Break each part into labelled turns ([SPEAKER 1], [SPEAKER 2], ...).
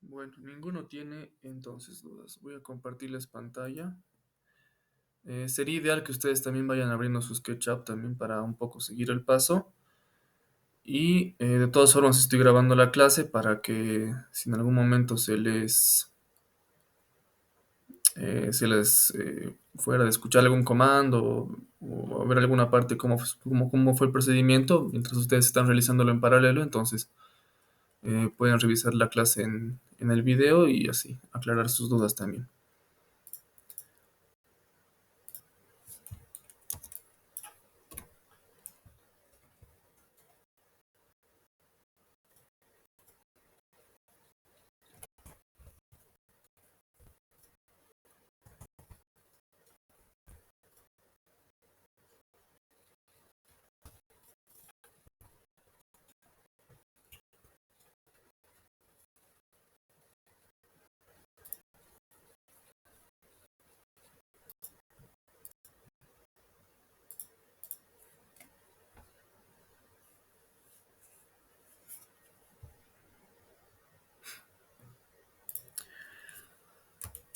[SPEAKER 1] Bueno, ninguno tiene entonces dudas. Voy a compartirles pantalla. Sería ideal que ustedes también vayan abriendo su SketchUp también para un poco seguir el paso. Y de todas formas estoy grabando la clase para que si en algún momento se les fuera de escuchar algún comando o ver alguna parte cómo fue el procedimiento, mientras ustedes están realizándolo en paralelo, entonces pueden revisar la clase en el video y así aclarar sus dudas también.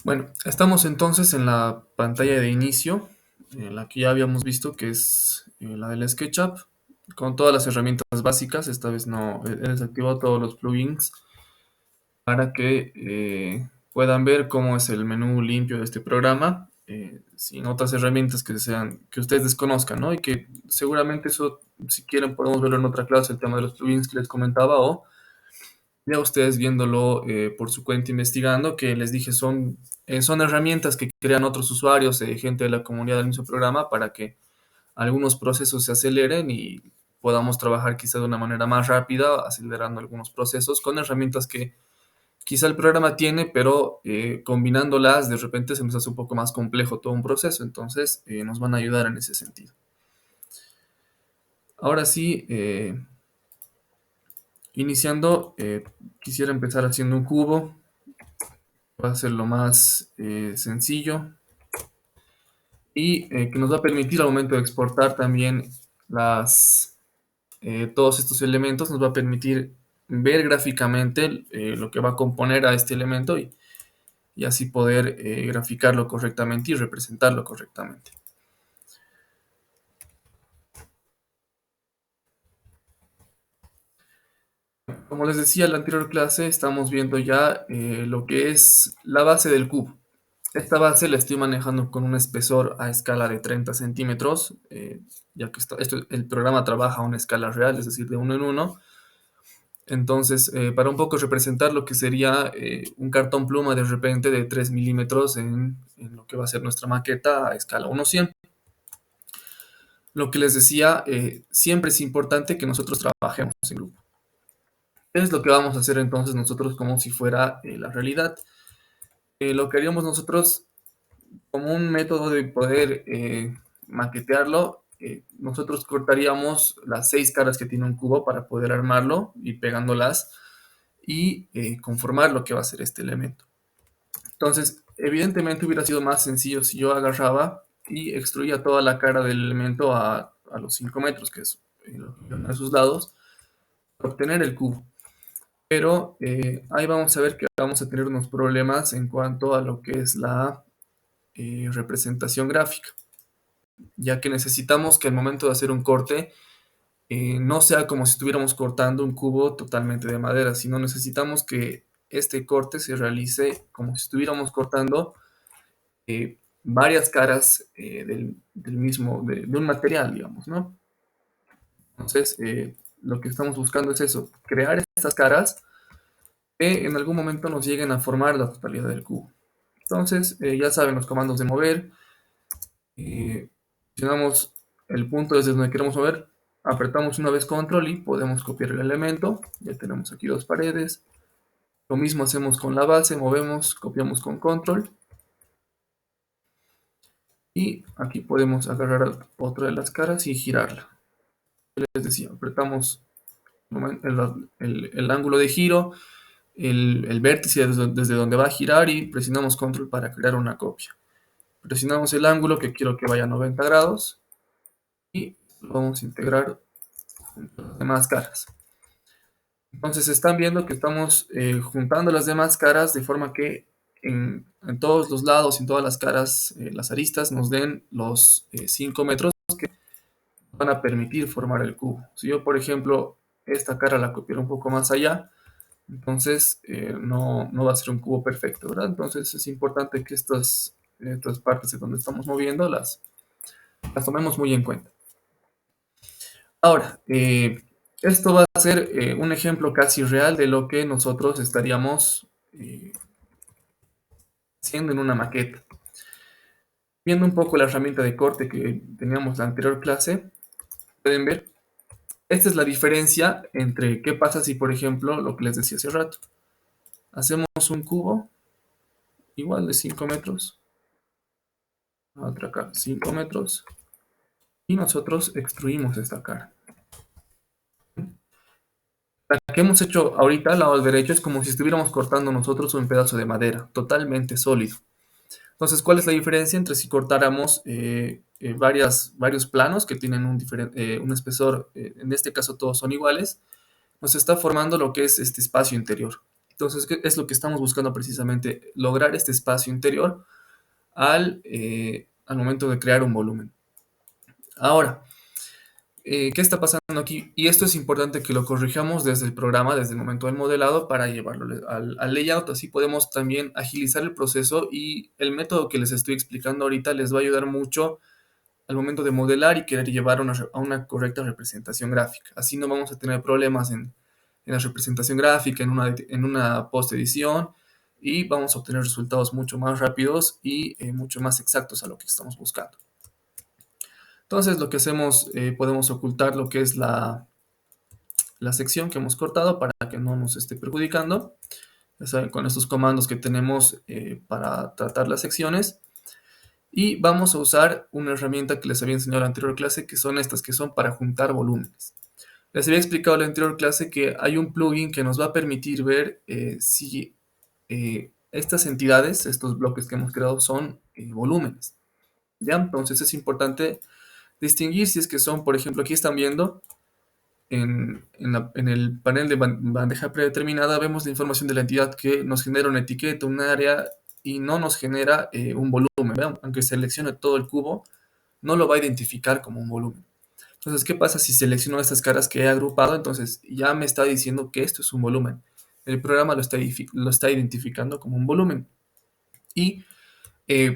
[SPEAKER 1] Bueno, estamos entonces en la pantalla de inicio, en la que ya habíamos visto que es la del SketchUp, con todas las herramientas básicas. Esta vez no he desactivado todos los plugins para que puedan ver cómo es el menú limpio de este programa, sin otras herramientas que ustedes desconozcan, ¿no? Y que seguramente eso, si quieren, podemos verlo en otra clase, el tema de los plugins que les comentaba, o ya ustedes viéndolo por su cuenta investigando, que les dije son herramientas que crean otros usuarios, gente de la comunidad del mismo programa, para que algunos procesos se aceleren y podamos trabajar quizá de una manera más rápida, acelerando algunos procesos con herramientas que quizá el programa tiene, pero combinándolas de repente se nos hace un poco más complejo todo un proceso, entonces nos van a ayudar en ese sentido. Ahora sí, iniciando, quisiera empezar haciendo un cubo. Va a ser lo más sencillo y que nos va a permitir al momento de exportar también todos estos elementos, nos va a permitir ver gráficamente lo que va a componer a este elemento y así poder graficarlo correctamente y representarlo correctamente. Como les decía en la anterior clase, estamos viendo ya lo que es la base del cubo. Esta base la estoy manejando con un espesor a escala de 30 centímetros, ya que el programa trabaja a una escala real, es decir, de uno en uno. Entonces, para un poco representar lo que sería un cartón pluma de repente de 3 milímetros en lo que va a ser nuestra maqueta a escala 1:100. Lo que les decía, siempre es importante que nosotros trabajemos en grupo. ¿Qué es lo que vamos a hacer entonces nosotros como si fuera la realidad? Lo que haríamos nosotros como un método de poder maquetearlo, nosotros cortaríamos las 6 caras que tiene un cubo para poder armarlo y pegándolas y conformar lo que va a ser este elemento. Entonces, evidentemente hubiera sido más sencillo si yo agarraba y extruía toda la cara del elemento a los 5 metros, que es a sus lados, para obtener el cubo. Pero ahí vamos a ver que vamos a tener unos problemas en cuanto a lo que es la representación gráfica, ya que necesitamos que al momento de hacer un corte no sea como si estuviéramos cortando un cubo totalmente de madera, sino necesitamos que este corte se realice como si estuviéramos cortando varias caras de un material, digamos, ¿no? Entonces, lo que estamos buscando es eso, crear estas caras que en algún momento nos lleguen a formar la totalidad del cubo. Entonces, ya saben los comandos de mover, seleccionamos el punto desde donde queremos mover, apretamos una vez control y podemos copiar el elemento. Ya tenemos aquí 2 paredes. Lo mismo hacemos con la base, movemos, copiamos con control. Y aquí podemos agarrar otra de las caras y girarla. Les decía, apretamos el ángulo de giro, el vértice desde donde va a girar y presionamos control para crear una copia. Presionamos el ángulo que quiero que vaya a 90 grados y lo vamos a integrar junto a las demás caras. Entonces están viendo que estamos juntando las demás caras de forma que en todos los lados, en todas las caras, las aristas nos den los 5 metros que van a permitir formar el cubo. Si yo, por ejemplo, esta cara la copiara un poco más allá, entonces no va a ser un cubo perfecto, ¿verdad? Entonces es importante que estas partes de donde estamos moviendo las tomemos muy en cuenta. Ahora, esto va a ser un ejemplo casi real de lo que nosotros estaríamos haciendo en una maqueta. Viendo un poco la herramienta de corte que teníamos en la anterior clase, pueden ver, esta es la diferencia entre qué pasa si, por ejemplo, lo que les decía hace rato, hacemos un cubo igual de 5 metros, otra acá 5 metros, y nosotros extruimos esta cara. La que hemos hecho ahorita, al lado derecho, es como si estuviéramos cortando nosotros un pedazo de madera, totalmente sólido. Entonces, ¿cuál es la diferencia entre si cortáramos varios planos que tienen un espesor, en este caso todos son iguales, nos está formando lo que es este espacio interior. Entonces, ¿qué es lo que estamos buscando precisamente? Lograr este espacio interior al momento de crear un volumen. Ahora, ¿qué está pasando aquí? Y esto es importante que lo corrijamos desde el programa, desde el momento del modelado, para llevarlo al layout. Así podemos también agilizar el proceso y el método que les estoy explicando ahorita les va a ayudar mucho al momento de modelar y querer llevar a una correcta representación gráfica. Así no vamos a tener problemas en la representación gráfica, en una post-edición, y vamos a obtener resultados mucho más rápidos y mucho más exactos a lo que estamos buscando. Entonces lo que hacemos, podemos ocultar lo que es la sección que hemos cortado para que no nos esté perjudicando. Ya saben, con estos comandos que tenemos para tratar las secciones. Y vamos a usar una herramienta que les había enseñado en la anterior clase, que son estas, que son para juntar volúmenes. Les había explicado en la anterior clase que hay un plugin que nos va a permitir ver si estas entidades, estos bloques que hemos creado, son volúmenes. ¿Ya? Entonces es importante distinguir si es que son, por ejemplo, aquí están viendo en el panel de bandeja predeterminada, vemos la información de la entidad que nos genera una etiqueta, un área, y no nos genera un volumen. ¿Vean? Aunque seleccione todo el cubo, no lo va a identificar como un volumen. Entonces, ¿qué pasa si selecciono estas caras que he agrupado? Entonces ya me está diciendo que esto es un volumen. El programa lo está identificando como un volumen. Y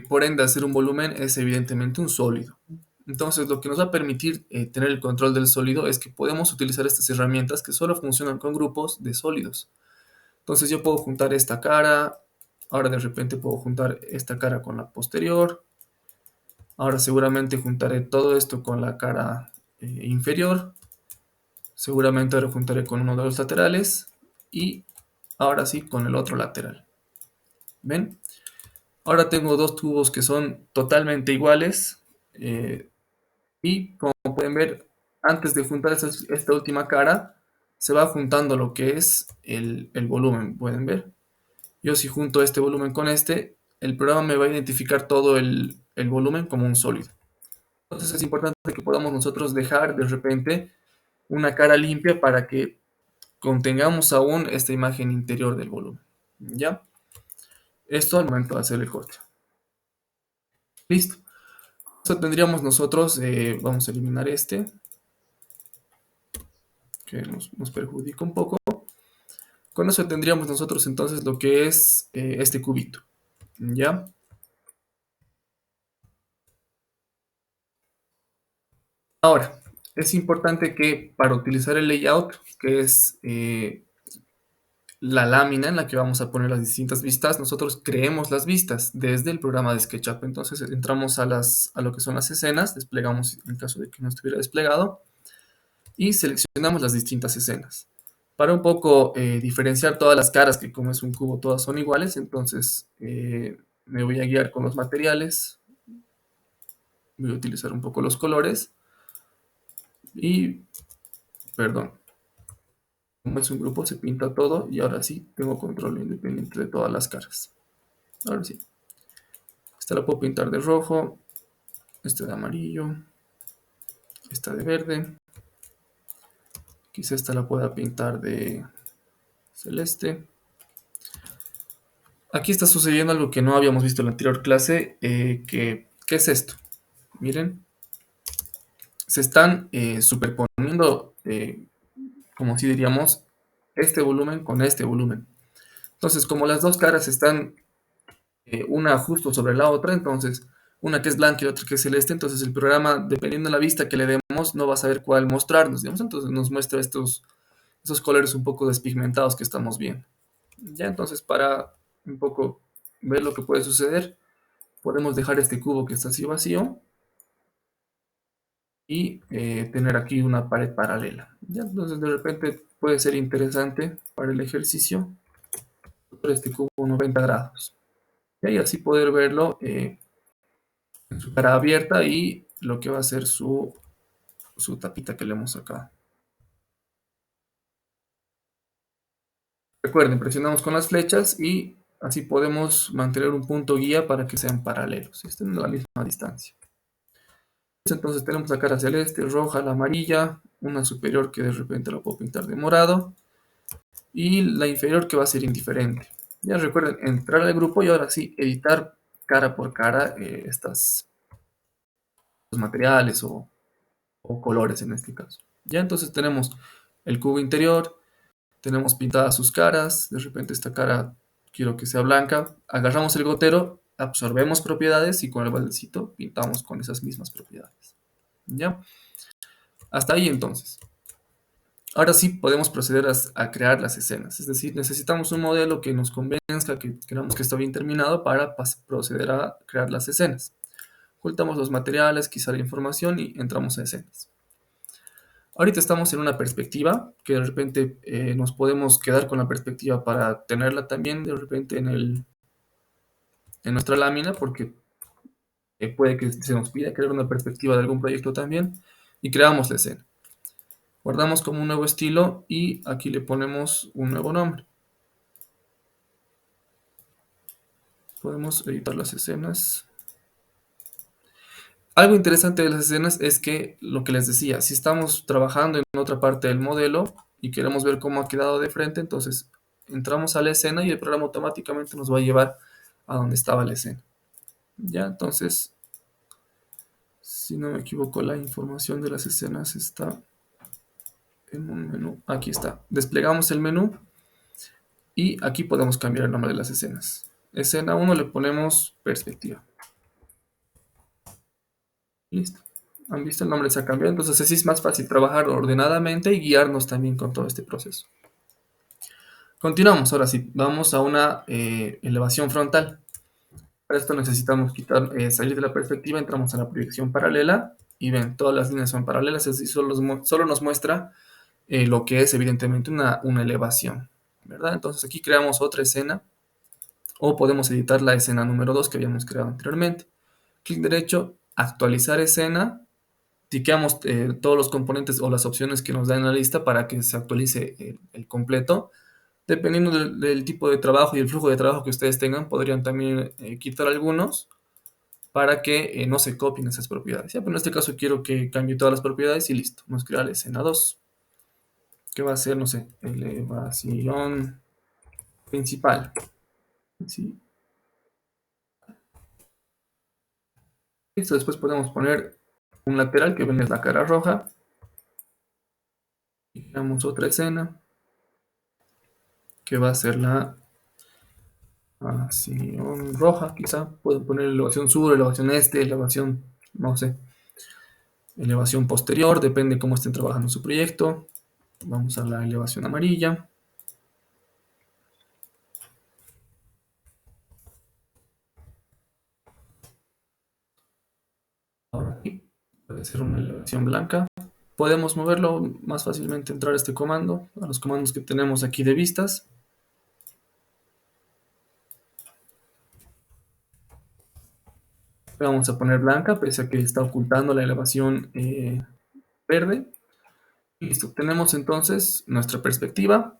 [SPEAKER 1] por ende, hacer un volumen es evidentemente un sólido. Entonces, lo que nos va a permitir tener el control del sólido es que podemos utilizar estas herramientas que solo funcionan con grupos de sólidos. Entonces, yo puedo juntar esta cara, ahora de repente puedo juntar esta cara con la posterior, ahora seguramente juntaré todo esto con la cara inferior, seguramente ahora juntaré con uno de los laterales y ahora sí con el otro lateral. ¿Ven? Ahora tengo dos tubos que son totalmente iguales y como pueden ver, antes de juntar esta última cara, se va juntando lo que es el volumen, pueden ver. Yo si junto este volumen con este, el programa me va a identificar todo el volumen como un sólido. Entonces es importante que podamos nosotros dejar de repente una cara limpia para que contengamos aún esta imagen interior del volumen. ¿Ya? Esto al momento de hacer el corte. Listo. Eso tendríamos nosotros, vamos a eliminar este, que nos perjudica un poco. Con eso tendríamos nosotros entonces lo que es este cubito. ¿Ya? Ahora, es importante que para utilizar el layout, que es la lámina en la que vamos a poner las distintas vistas, nosotros creemos las vistas desde el programa de SketchUp. Entonces entramos a lo que son las escenas, desplegamos en caso de que no estuviera desplegado y seleccionamos las distintas escenas. Para un poco diferenciar todas las caras, que como es un cubo todas son iguales, entonces me voy a guiar con los materiales, voy a utilizar un poco los colores y, perdón, como es un grupo se pinta todo y ahora sí tengo control independiente de todas las caras. Ahora sí. Esta la puedo pintar de rojo, esta de amarillo, esta de verde. Quizá esta la pueda pintar de celeste. Aquí está sucediendo algo que no habíamos visto en la anterior clase. ¿Qué es esto? Miren, se están superponiendo, como si diríamos, este volumen con este volumen. Entonces, como las dos caras están una justo sobre la otra, entonces una que es blanca y la otra que es celeste, entonces el programa, dependiendo de la vista que le demos, no va a saber cuál mostrarnos, digamos, entonces nos muestra esos colores un poco despigmentados que estamos viendo. Ya, entonces para un poco ver lo que puede suceder, podemos dejar este cubo que está así vacío y tener aquí una pared paralela. Ya, entonces de repente puede ser interesante para el ejercicio por este cubo 90 grados. Y así poder verlo en su cara abierta y lo que va a ser su tapita que le hemos sacado. Recuerden, presionamos con las flechas y así podemos mantener un punto guía para que sean paralelos y estén a la misma distancia. Entonces tenemos la cara celeste, roja, la amarilla, una superior que de repente la puedo pintar de morado y la inferior que va a ser indiferente. Ya recuerden, entrar al grupo y ahora sí, editar cara por cara estos materiales o colores en este caso. Ya entonces tenemos el cubo interior, tenemos pintadas sus caras, de repente esta cara quiero que sea blanca, agarramos el gotero, absorbemos propiedades y con el baldecito pintamos con esas mismas propiedades. ¿Ya? Hasta ahí entonces. Ahora sí podemos proceder a crear las escenas, es decir, necesitamos un modelo que nos convenzca, que creamos que está bien terminado para proceder a crear las escenas. Ocultamos los materiales, quizá la información y entramos a escenas. Ahorita estamos en una perspectiva que de repente nos podemos quedar con la perspectiva para tenerla también de repente en nuestra lámina porque puede que se nos pida crear una perspectiva de algún proyecto también y creamos la escena. Guardamos como un nuevo estilo y aquí le ponemos un nuevo nombre. Podemos editar las escenas. Algo interesante de las escenas es que lo que les decía, si estamos trabajando en otra parte del modelo y queremos ver cómo ha quedado de frente, entonces entramos a la escena y el programa automáticamente nos va a llevar a donde estaba la escena. Ya, entonces, si no me equivoco, la información de las escenas está en un menú. Aquí está. Desplegamos el menú y aquí podemos cambiar el nombre de las escenas. Escena 1 le ponemos perspectiva. Listo. Han visto, el nombre se ha cambiado, entonces así es más fácil trabajar ordenadamente y guiarnos también con todo este proceso. Continuamos, ahora sí, vamos a una elevación frontal. Para esto necesitamos salir de la perspectiva, entramos a la proyección paralela y ven, todas las líneas son paralelas, es decir, solo nos muestra lo que es evidentemente una elevación, ¿verdad? Entonces aquí creamos otra escena o podemos editar la escena número 2 que habíamos creado anteriormente. Clic derecho, actualizar escena, tiqueamos todos los componentes o las opciones que nos da en la lista para que se actualice el completo. Dependiendo del tipo de trabajo y el flujo de trabajo que ustedes tengan, podrían también quitar algunos para que no se copien esas propiedades. Ya, pero en este caso quiero que cambie todas las propiedades y listo. Vamos a crear la escena 2, que va a ser, no sé, elevación principal. ¿Sí? Listo, después podemos poner un lateral que ven es la cara roja. Y creamos otra escena que va a ser la elevación roja, quizá. Pueden poner elevación sur, elevación este, elevación, no sé, elevación posterior, depende cómo estén trabajando su proyecto. Vamos a la elevación amarilla. Ahora aquí puede ser una elevación blanca. Podemos moverlo más fácilmente, entrar a este comando, a los comandos que tenemos aquí de vistas. Vamos a poner blanca, pese a que está ocultando la elevación verde. Listo, tenemos entonces nuestra perspectiva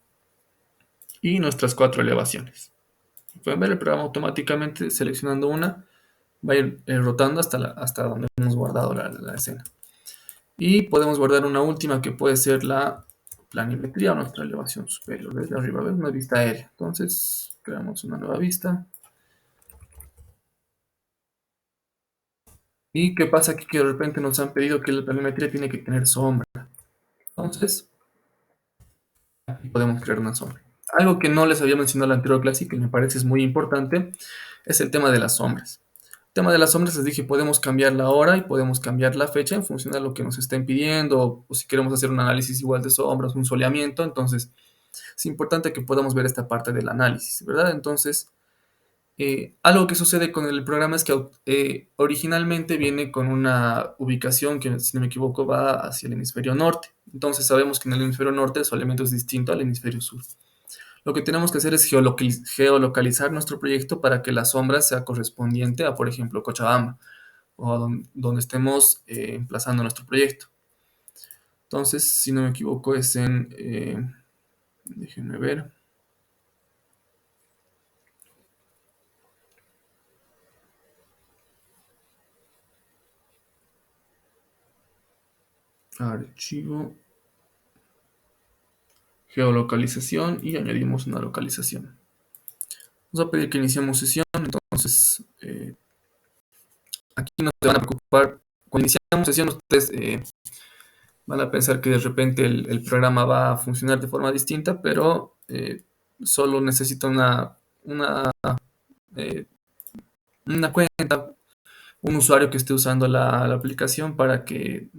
[SPEAKER 1] y nuestras 4 elevaciones. Pueden ver el programa automáticamente seleccionando una, va a ir rotando hasta donde hemos guardado la escena. Y podemos guardar una última que puede ser la planimetría o nuestra elevación superior. Desde arriba, ¿ves? Una vista aérea. Entonces, creamos una nueva vista. ¿Y qué pasa aquí? Que de repente nos han pedido que la planimetría tiene que tener sombra. Entonces, aquí podemos crear una sombra. Algo que no les había mencionado en la anterior clase y que me parece es muy importante es el tema de las sombras. El tema de las sombras, les dije, podemos cambiar la hora y podemos cambiar la fecha en función de lo que nos estén pidiendo, o si queremos hacer un análisis igual de sombras, un soleamiento. Entonces, es importante que podamos ver esta parte del análisis, ¿verdad? Entonces, algo que sucede con el programa es que originalmente viene con una ubicación que, si no me equivoco, va hacia el hemisferio norte. Entonces sabemos que en el hemisferio norte el soleamiento es distinto al hemisferio sur. Lo que tenemos que hacer es geolocalizar nuestro proyecto para que la sombra sea correspondiente a, por ejemplo, Cochabamba o a donde estemos emplazando nuestro proyecto. Entonces, si no me equivoco, es en, déjenme ver, archivo, geolocalización y añadimos una localización. Vamos a pedir que iniciemos sesión. Entonces, aquí no se van a preocupar. Cuando iniciamos sesión, ustedes van a pensar que de repente el programa va a funcionar de forma distinta, pero solo necesita eh, una cuenta, un usuario que esté usando la aplicación para que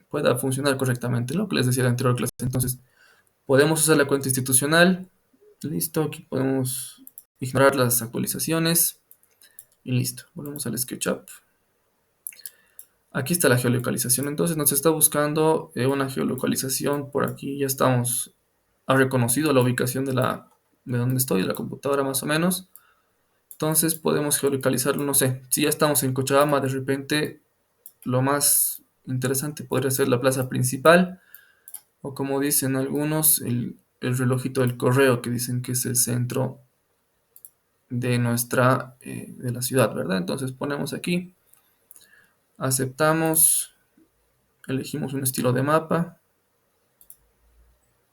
[SPEAKER 1] pueda funcionar correctamente, lo que les decía en la anterior clase. Entonces, podemos usar la cuenta institucional. Listo, aquí podemos ignorar las actualizaciones y listo. Volvemos al SketchUp. Aquí está la geolocalización. Entonces nos está buscando una geolocalización. Por aquí ya estamos. Ha reconocido la ubicación de donde estoy, de la computadora más o menos. Entonces podemos geolocalizarlo. No sé, si ya estamos en Cochabamba, de repente lo más interesante podría ser la plaza principal. O como dicen algunos, el relojito del correo, que dicen que es el centro de la ciudad, ¿verdad? Entonces ponemos aquí, aceptamos, elegimos un estilo de mapa,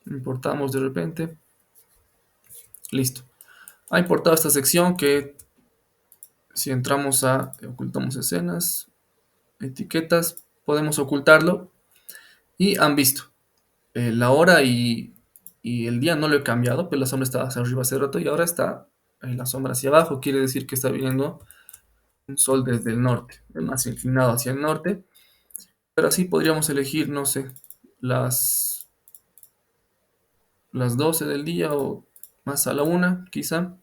[SPEAKER 1] importamos de repente, listo. Ha importado esta sección que si entramos a ocultamos escenas, etiquetas, podemos ocultarlo y han visto la hora y el día no lo he cambiado, pero la sombra estaba hacia arriba hace rato y ahora está la sombra hacia abajo, quiere decir que está viniendo un sol desde el norte, más inclinado hacia el norte, pero así podríamos elegir, no sé, las, las 12 del día o más a la una, quizá,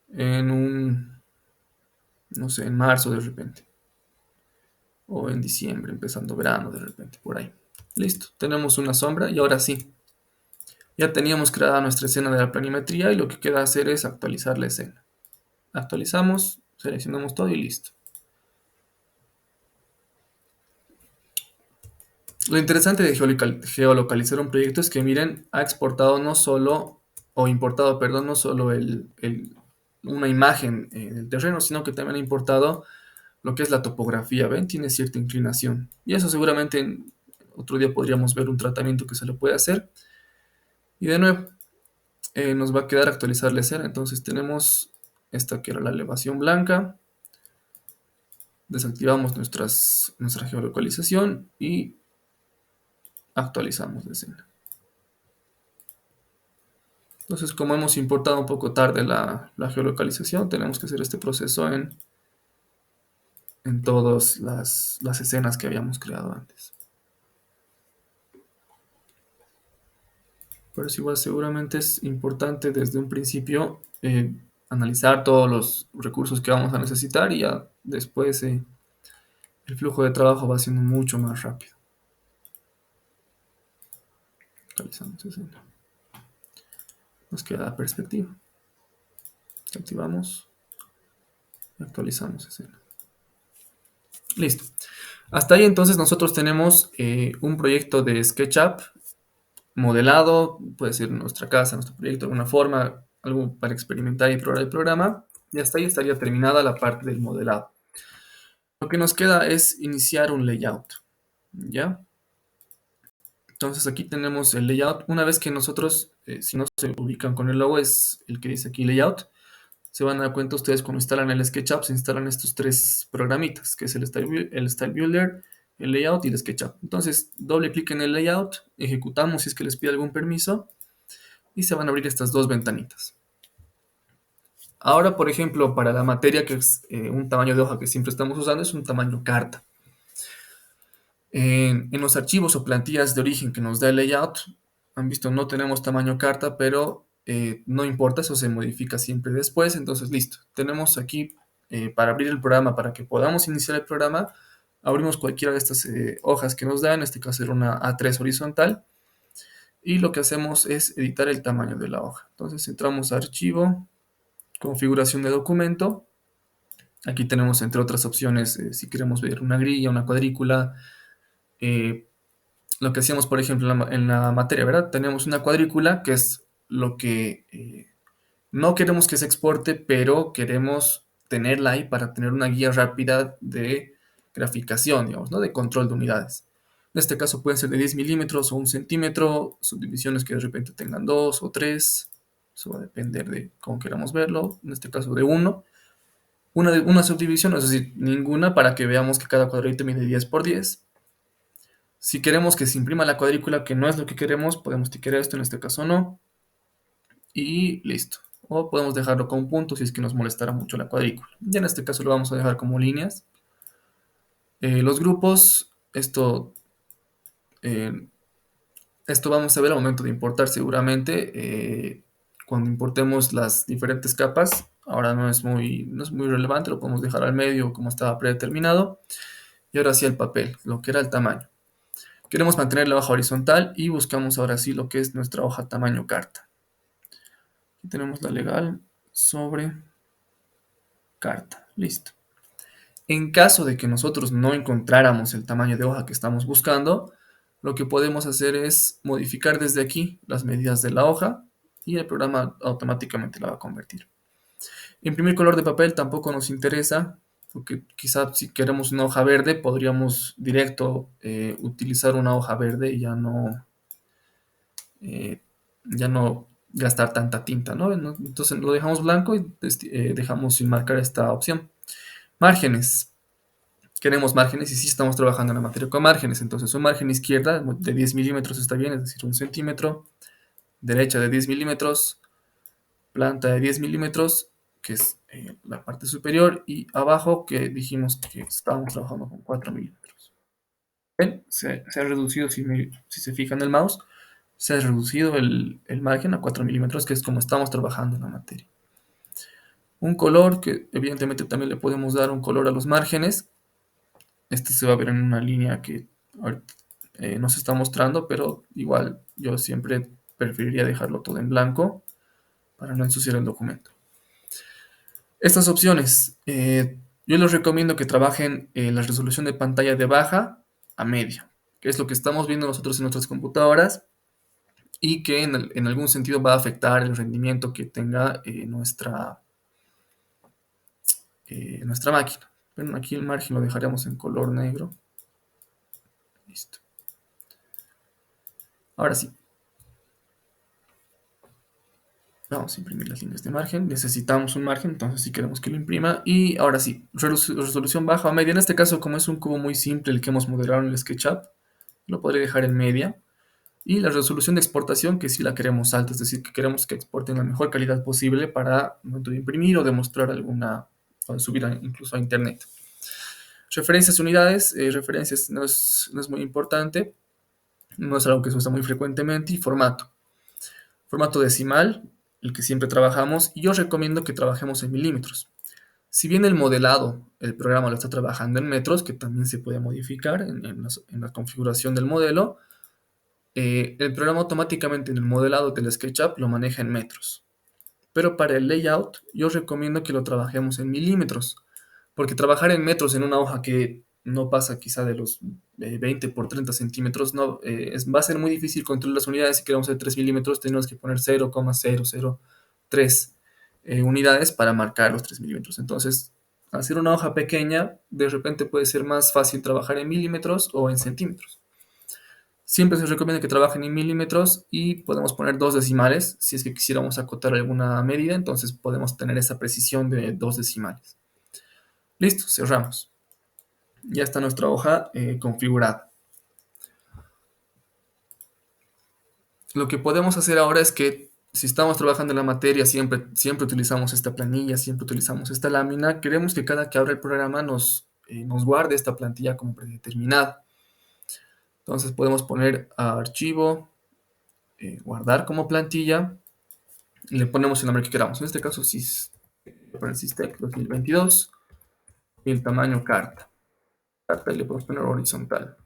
[SPEAKER 1] en un, no sé, en marzo de repente, o en diciembre, empezando verano de repente, por ahí. Listo, tenemos una sombra y ahora sí, ya teníamos creada nuestra escena de la planimetría y lo que queda hacer es actualizar la escena. Actualizamos, seleccionamos todo y listo. Lo interesante de geolocalizar un proyecto es que, miren, ha exportado no solo, o importado, perdón, no solo una imagen del terreno, sino que también ha importado lo que es la topografía, ¿ven? Tiene cierta inclinación. Y eso seguramente otro día podríamos ver un tratamiento que se le puede hacer. Y de nuevo, nos va a quedar actualizar la escena. Entonces tenemos esta que era la elevación blanca. Desactivamos nuestra geolocalización y actualizamos la escena. Entonces, como hemos importado un poco tarde la geolocalización, tenemos que hacer este proceso en todas las escenas que habíamos creado antes. Pero es igual, seguramente es importante desde un principio analizar todos los recursos que vamos a necesitar y ya después el flujo de trabajo va siendo mucho más rápido. Actualizamos escena. Nos queda la perspectiva. Activamos. Actualizamos escena. Listo. Hasta ahí entonces nosotros tenemos un proyecto de SketchUp modelado, puede ser nuestra casa, nuestro proyecto, de alguna forma, algo para experimentar y probar el programa. Y hasta ahí estaría terminada la parte del modelado. Lo que nos queda es iniciar un layout, ¿ya? Entonces aquí tenemos el layout. Una vez que nosotros, si no se ubican con el logo, es el que dice aquí layout. Se van a dar cuenta ustedes cuando instalan el SketchUp, se instalan estos tres programitas, que es el Style Builder, el Layout y el SketchUp. Entonces, doble clic en el Layout, ejecutamos si es que les pide algún permiso y se van a abrir estas dos ventanitas. Ahora, por ejemplo, para la materia, que es un tamaño de hoja que siempre estamos usando, es un tamaño carta. En los archivos o plantillas de origen que nos da el layout, han visto, no tenemos tamaño carta, pero no importa, eso se modifica siempre después. Entonces, listo. Tenemos aquí para abrir el programa, para que podamos iniciar el programa, abrimos cualquiera de estas hojas que nos da, en este caso era una A3 horizontal, y lo que hacemos es editar el tamaño de la hoja. Entonces, entramos a archivo, configuración de documento. Aquí tenemos, entre otras opciones, si queremos ver una grilla, una cuadrícula, eh, lo que hacíamos, por ejemplo, en la materia, ¿verdad? Tenemos una cuadrícula que es lo que no queremos que se exporte, pero queremos tenerla ahí para tener una guía rápida de graficación, digamos, ¿no? De control de unidades. En este caso pueden ser de 10 milímetros o 1 centímetro, subdivisiones que de repente tengan 2 o 3, eso va a depender de cómo queramos verlo, en este caso de 1. Una subdivisión, es decir, ninguna, para que veamos que cada cuadradito mide 10 por 10. Si queremos que se imprima la cuadrícula, que no es lo que queremos, podemos tiquear esto, en este caso no, y listo. O podemos dejarlo con puntos si es que nos molestará mucho la cuadrícula. Ya en este caso lo vamos a dejar como líneas. Los grupos, eh, esto vamos a ver al momento de importar seguramente. Cuando importemos las diferentes capas, ahora no es muy relevante, lo podemos dejar al medio como estaba predeterminado. Y ahora sí el papel, lo que era el tamaño. Queremos mantener la hoja horizontal y buscamos ahora sí lo que es nuestra hoja tamaño carta. Aquí tenemos la legal sobre carta. Listo. En caso de que nosotros no encontráramos el tamaño de hoja que estamos buscando, lo que podemos hacer es modificar desde aquí las medidas de la hoja y el programa automáticamente la va a convertir. Imprimir color de papel tampoco nos interesa, porque quizá si queremos una hoja verde podríamos directo utilizar una hoja verde y eh, ya no gastar tanta tinta, ¿no? Entonces lo dejamos blanco y dejamos sin marcar esta opción. Márgenes. Queremos márgenes y sí estamos trabajando en la materia con márgenes. Entonces un margen izquierda de 10 milímetros está bien, es decir, 1 centímetro. Derecha de 10 milímetros. Planta de 10 milímetros, que es la parte superior. Y abajo que dijimos que estábamos trabajando con 4 milímetros. ¿Ven? Se ha reducido, si se fijan en el mouse, se ha reducido el margen a 4 milímetros, que es como estamos trabajando en la materia. Un color, que evidentemente también le podemos dar un color a los márgenes. Este se va a ver en una línea que ahorita, no se está mostrando, pero igual yo siempre preferiría dejarlo todo en blanco para no ensuciar el documento. Estas opciones, yo les recomiendo que trabajen en la resolución de pantalla de baja a media, que es lo que estamos viendo nosotros en nuestras computadoras y que en algún sentido va a afectar el rendimiento que tenga nuestra máquina. Bueno, aquí el margen lo dejaremos en color negro. Listo. Ahora sí. Vamos a imprimir las líneas de margen. Necesitamos un margen, entonces sí queremos que lo imprima. Y ahora sí, resolución baja o media. En este caso, como es un cubo muy simple el que hemos modelado en el SketchUp, lo podré dejar en media. Y la resolución de exportación, que sí la queremos alta, es decir, que queremos que exporte en la mejor calidad posible para el momento de imprimir o demostrar o subir incluso a internet. Referencias unidades, referencias no es muy importante, no es algo que se usa muy frecuentemente. Y formato decimal, el que siempre trabajamos, y yo recomiendo que trabajemos en milímetros. Si bien el modelado, el programa lo está trabajando en metros, que también se puede modificar en la configuración del modelo, el programa automáticamente en el modelado del SketchUp lo maneja en metros. Pero para el layout, yo recomiendo que lo trabajemos en milímetros, porque trabajar en metros en una hoja que no pasa quizá de los 20 por 30 centímetros, no, va a ser muy difícil controlar las unidades. Si queremos hacer 3 milímetros, tenemos que poner 0,003 unidades para marcar los 3 milímetros. Entonces, al ser una hoja pequeña, de repente puede ser más fácil trabajar en milímetros o en centímetros. Siempre se recomienda que trabajen en milímetros y podemos poner 2 decimales si es que quisiéramos acotar alguna medida, entonces podemos tener esa precisión de 2 decimales. Listo, cerramos. Ya está nuestra hoja configurada. Lo que podemos hacer ahora es que si estamos trabajando en la materia, siempre utilizamos esta planilla, siempre utilizamos esta lámina, queremos que cada que abra el programa nos guarde esta plantilla como predeterminada. Entonces podemos poner a archivo, guardar como plantilla, y le ponemos el nombre que queramos. En este caso, para el Systec 2022, y el tamaño carta. Carta y le podemos poner horizontal,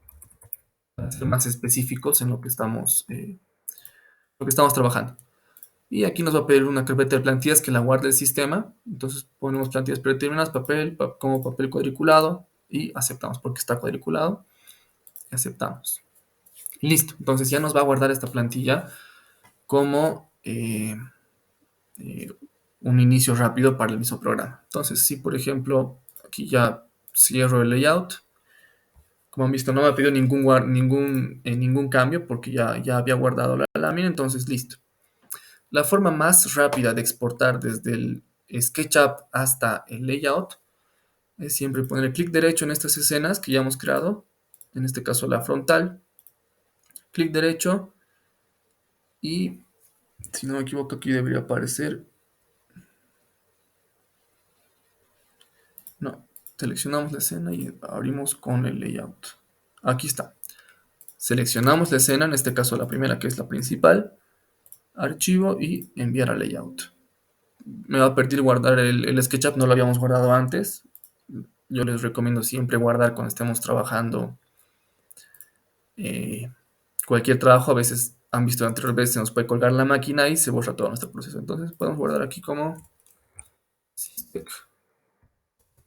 [SPEAKER 1] para ser más específicos en lo que estamos trabajando. Y aquí nos va a pedir una carpeta de plantillas que la guarde el sistema. Entonces ponemos plantillas predeterminadas, como papel cuadriculado, y aceptamos porque está cuadriculado. Y aceptamos. Listo. Entonces ya nos va a guardar esta plantilla como eh, un inicio rápido para el mismo programa. Entonces, si por ejemplo aquí ya cierro el layout, como han visto no me ha pedido ningún cambio porque ya había guardado la lámina, entonces listo. La forma más rápida de exportar desde el SketchUp hasta el layout es siempre poner clic derecho en estas escenas que ya hemos creado, en este caso la frontal, clic derecho y, si no me equivoco, aquí debería aparecer, no, seleccionamos la escena y abrimos con el layout. Aquí está. Seleccionamos la escena, en este caso la primera que es la principal, archivo y enviar a layout. Me va a pedir guardar el SketchUp, no lo habíamos guardado antes. Yo les recomiendo siempre guardar cuando estemos trabajando eh, cualquier trabajo. A veces han visto anteriormente, se nos puede colgar la máquina y se borra todo nuestro proceso. Entonces podemos guardar aquí como Systec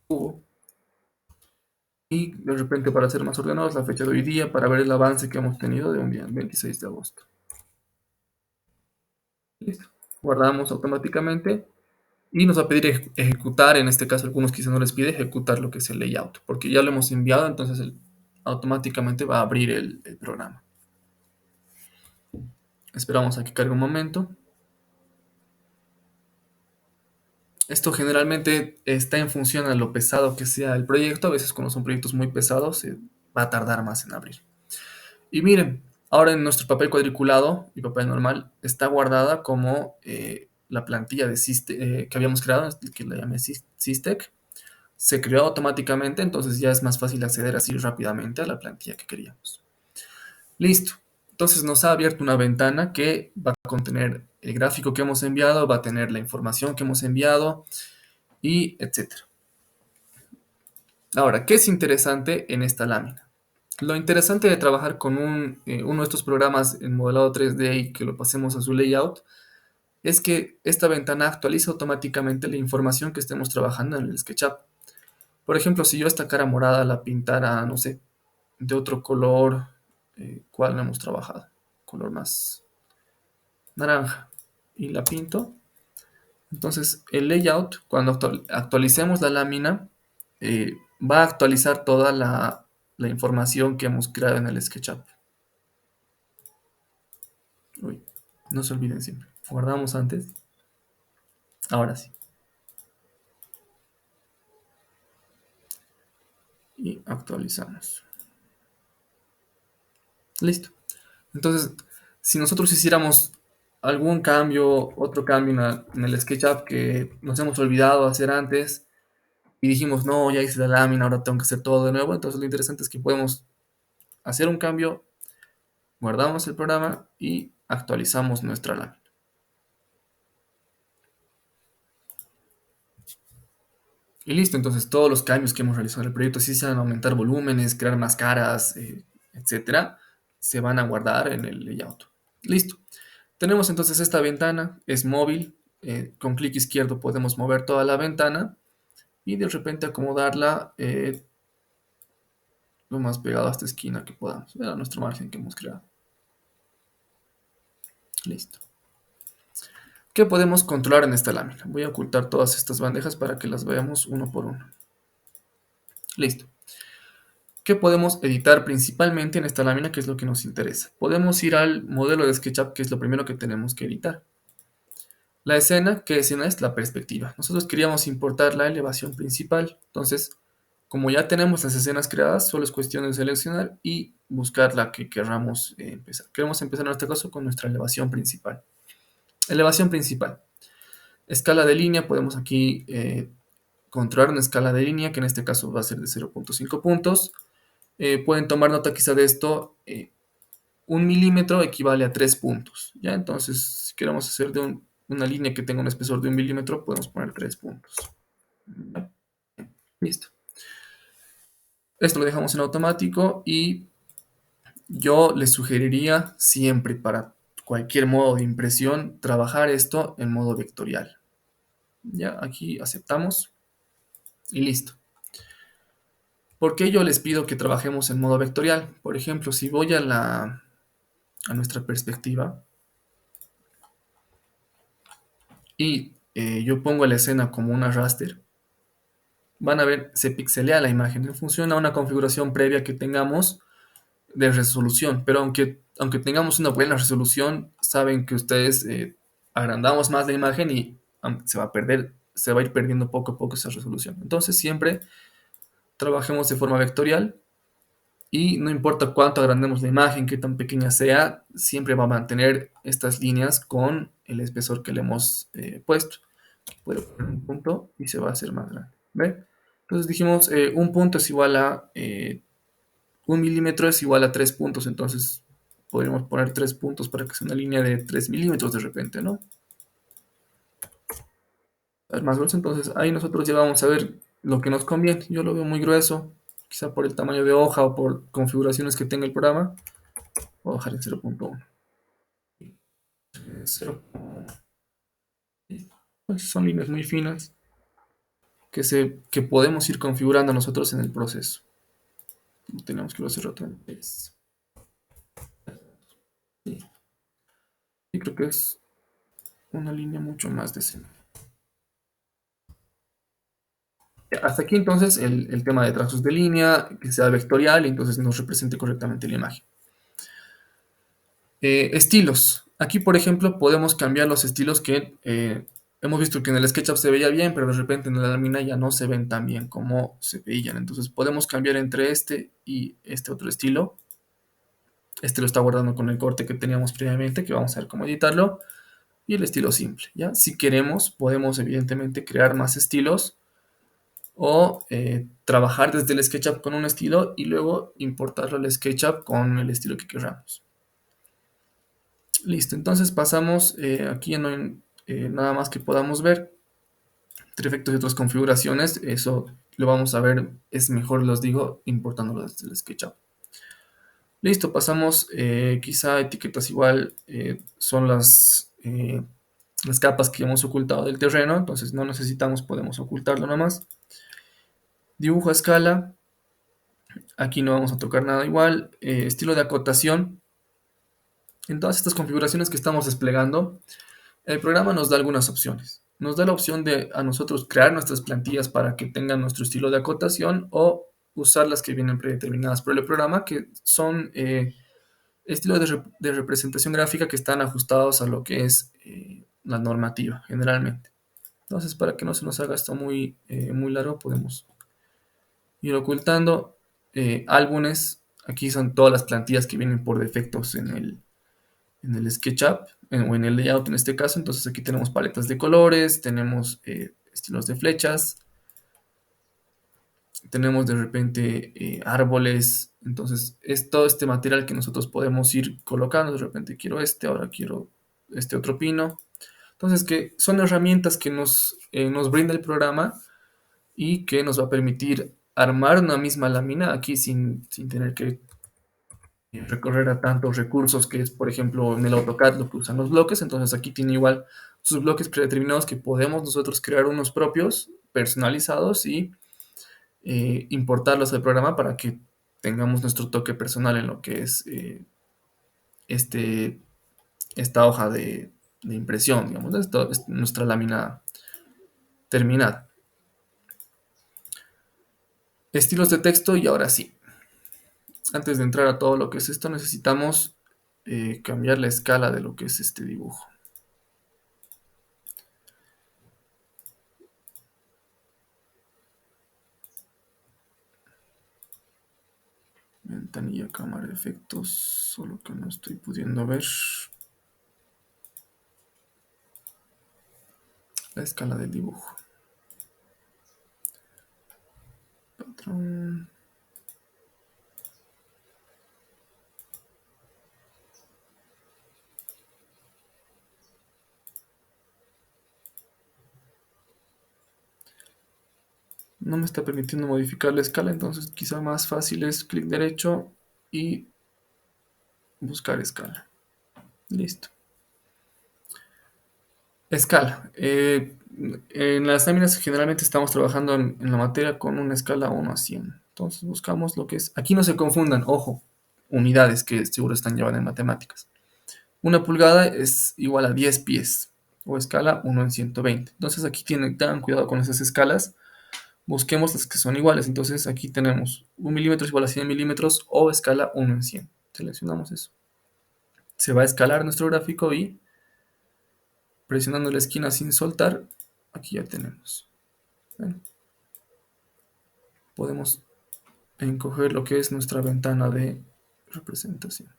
[SPEAKER 1] Cubo. Y de repente, para ser más ordenados, la fecha de hoy día para ver el avance que hemos tenido de un día, el 26 de agosto. Listo. Guardamos automáticamente y nos va a pedir ejecutar. En este caso, algunos quizás no les pide ejecutar lo que es el layout, porque ya lo hemos enviado, entonces automáticamente va a abrir el programa. Esperamos a que cargue un momento. Esto generalmente está en función a lo pesado que sea el proyecto. A veces cuando son proyectos muy pesados va a tardar más en abrir. Y miren, ahora en nuestro papel cuadriculado y papel normal está guardada como la plantilla que habíamos creado, que la llamé Systec. Se creó automáticamente, entonces ya es más fácil acceder así rápidamente a la plantilla que queríamos. Listo. Entonces nos ha abierto una ventana que va a contener el gráfico que hemos enviado, va a tener la información que hemos enviado y etcétera. Ahora, ¿qué es interesante en esta lámina? Lo interesante de trabajar con uno de estos programas en modelado 3D y que lo pasemos a su layout es que esta ventana actualiza automáticamente la información que estemos trabajando en el SketchUp. Por ejemplo, si yo esta cara morada la pintara, no sé, de otro color, ¿cuál no hemos trabajado? Color más naranja. Y la pinto. Entonces, el layout, cuando actualicemos la lámina, va a actualizar toda la información que hemos creado en el SketchUp. Uy, no se olviden siempre. Guardamos antes. Ahora sí. Y actualizamos. Listo. Entonces, si nosotros hiciéramos algún cambio, otro cambio en el SketchUp que nos hemos olvidado hacer antes y dijimos, no, ya hice la lámina, ahora tengo que hacer todo de nuevo, entonces lo interesante es que podemos hacer un cambio, guardamos el programa y actualizamos nuestra lámina. Y listo, entonces todos los cambios que hemos realizado en el proyecto, si se van a aumentar volúmenes, crear más caras, etcétera, se van a guardar en el layout. Listo. Tenemos entonces esta ventana, es móvil, con clic izquierdo podemos mover toda la ventana y de repente acomodarla lo más pegado a esta esquina que podamos, a nuestro margen que hemos creado. Listo. ¿Qué podemos controlar en esta lámina? Voy a ocultar todas estas bandejas para que las veamos uno por uno. Listo. ¿Qué podemos editar principalmente en esta lámina? Que es lo que nos interesa. Podemos ir al modelo de SketchUp, que es lo primero que tenemos que editar. La escena, ¿qué escena es? La perspectiva. Nosotros queríamos importar la elevación principal. Entonces, como ya tenemos las escenas creadas, solo es cuestión de seleccionar y buscar la que queramos empezar. Queremos empezar en este caso con nuestra elevación principal. Elevación principal. Escala de línea, podemos aquí controlar una escala de línea, que en este caso va a ser de 0.5 puntos. Pueden tomar nota quizá de esto. 1 milímetro equivale a 3 puntos. ¿Ya? Entonces, si queremos hacer de una línea que tenga un espesor de 1 milímetro, podemos poner 3 puntos. ¿Ya? Listo. Esto lo dejamos en automático y yo les sugeriría siempre para cualquier modo de impresión trabajar esto en modo vectorial. Ya, aquí aceptamos y listo. ¿Por qué yo les pido que trabajemos en modo vectorial? Por ejemplo, si voy a nuestra perspectiva y yo pongo la escena como una raster, van a ver, se pixelea la imagen en función a una configuración previa que tengamos de resolución. Pero aunque tengamos una buena resolución, saben que ustedes agrandamos más la imagen y se va a perder, se va a ir perdiendo poco a poco esa resolución. Entonces siempre trabajemos de forma vectorial y no importa cuánto agrandemos la imagen, qué tan pequeña sea, siempre va a mantener estas líneas con el espesor que le hemos puesto. Puedo poner un punto y se va a hacer más grande. ¿Ve? Entonces dijimos, un punto es igual a 1 milímetro es igual a 3 puntos, entonces podríamos poner 3 puntos para que sea una línea de 3 milímetros de repente, ¿no? A ver, más grueso, entonces ahí nosotros ya vamos a ver lo que nos conviene. Yo lo veo muy grueso, quizá por el tamaño de hoja o por configuraciones que tenga el programa. Voy a bajar en 0.1. 0. Pues son líneas muy finas que podemos ir configurando nosotros en el proceso. No tenemos que hacer otra vez. Y creo que es una línea mucho más decente. Hasta aquí entonces el tema de trazos de línea, que sea vectorial y entonces nos represente correctamente la imagen. Estilos. Aquí, por ejemplo, podemos cambiar los estilos que hemos visto que en el SketchUp se veía bien, pero de repente en la lámina ya no se ven tan bien como se veían. Entonces podemos cambiar entre este y este otro estilo. Este lo está guardando con el corte que teníamos previamente, que vamos a ver cómo editarlo. Y el estilo simple, ¿ya? Si queremos, podemos evidentemente crear más estilos o trabajar desde el SketchUp con un estilo y luego importarlo al SketchUp con el estilo que queramos. Listo, entonces pasamos, aquí ya no hay nada más que podamos ver, entre efectos y otras configuraciones, eso lo vamos a ver, es mejor, los digo, importándolo desde el SketchUp. Listo, pasamos, quizá etiquetas igual son las capas que hemos ocultado del terreno, entonces no necesitamos, podemos ocultarlo nomás. Dibujo a escala, aquí no vamos a tocar nada igual. Estilo de acotación. En todas estas configuraciones que estamos desplegando, el programa nos da algunas opciones. Nos da la opción de a nosotros crear nuestras plantillas para que tengan nuestro estilo de acotación o usar las que vienen predeterminadas por el programa, que son estilos de representación gráfica que están ajustados a lo que es la normativa generalmente. Entonces, para que no se nos haga esto muy largo, podemos ir ocultando álbumes. Aquí son todas las plantillas que vienen por defectos en el SketchUp o en el layout en este caso. Entonces aquí tenemos paletas de colores, tenemos estilos de flechas, tenemos de repente árboles. Entonces es todo este material que nosotros podemos ir colocando. De repente quiero ahora quiero este otro pino. Entonces que son herramientas que nos brinda el programa y que nos va a permitir armar una misma lámina aquí sin tener que recorrer a tantos recursos que es, por ejemplo, en el AutoCAD lo que usan los bloques. Entonces aquí tiene igual sus bloques predeterminados que podemos nosotros crear unos propios, personalizados y importarlos al programa para que tengamos nuestro toque personal en lo que es este, esta hoja de impresión, digamos, esto es nuestra lámina terminada. Estilos de texto y ahora sí. Antes de entrar a todo lo que es esto, necesitamos cambiar la escala de lo que es este dibujo. Ventanilla, cámara, efectos, solo que no estoy pudiendo ver la escala del dibujo. Patrón. No me está permitiendo modificar la escala, entonces quizá más fácil es clic derecho y buscar escala. Listo. Escala. En las láminas generalmente estamos trabajando en la materia con una escala 1 a 100. Entonces buscamos lo que es... Aquí no se confundan, ojo, unidades que seguro están llevando en matemáticas. Una pulgada es igual a 10 pies o escala 1 en 120. Entonces aquí tengan cuidado con esas escalas. Busquemos las que son iguales. Entonces aquí tenemos 1 milímetro igual a 100 milímetros o escala 1 en 100. Seleccionamos eso. Se va a escalar nuestro gráfico y presionando la esquina sin soltar, aquí ya tenemos. ¿Ven? Podemos encoger lo que es nuestra ventana de representación.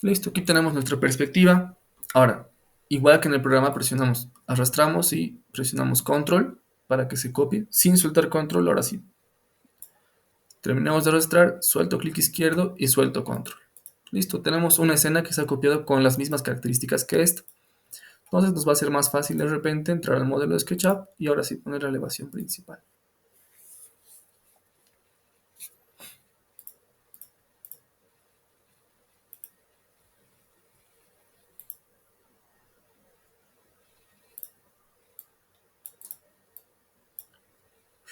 [SPEAKER 1] Listo, aquí tenemos nuestra perspectiva. Ahora, igual que en el programa, presionamos, arrastramos y presionamos control para que se copie. Sin soltar control, ahora sí. Terminamos de arrastrar, suelto clic izquierdo y suelto control. Listo, tenemos una escena que se ha copiado con las mismas características que esta. Entonces nos va a ser más fácil de repente entrar al modelo de SketchUp y ahora sí poner la elevación principal.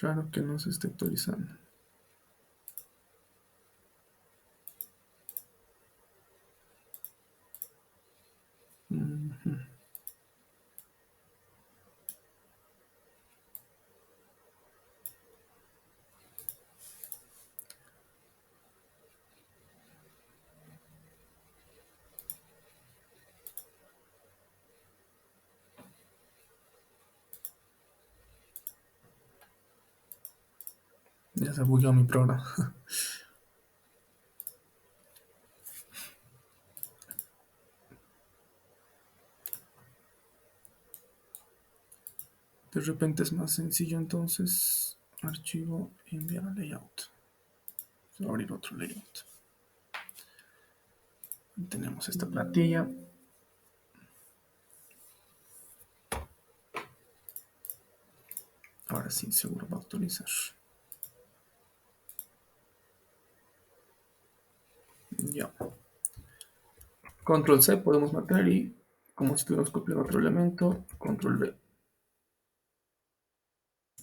[SPEAKER 1] Raro que no se esté actualizando. Ujú. Ya se bugueó mi programa. De repente es más sencillo entonces. Archivo, enviar a layout. Voy a abrir otro layout. Tenemos esta plantilla. Ahora sí, seguro va a actualizar. Ya. Control C podemos marcar y como si estuviéramos copiando otro elemento, control V.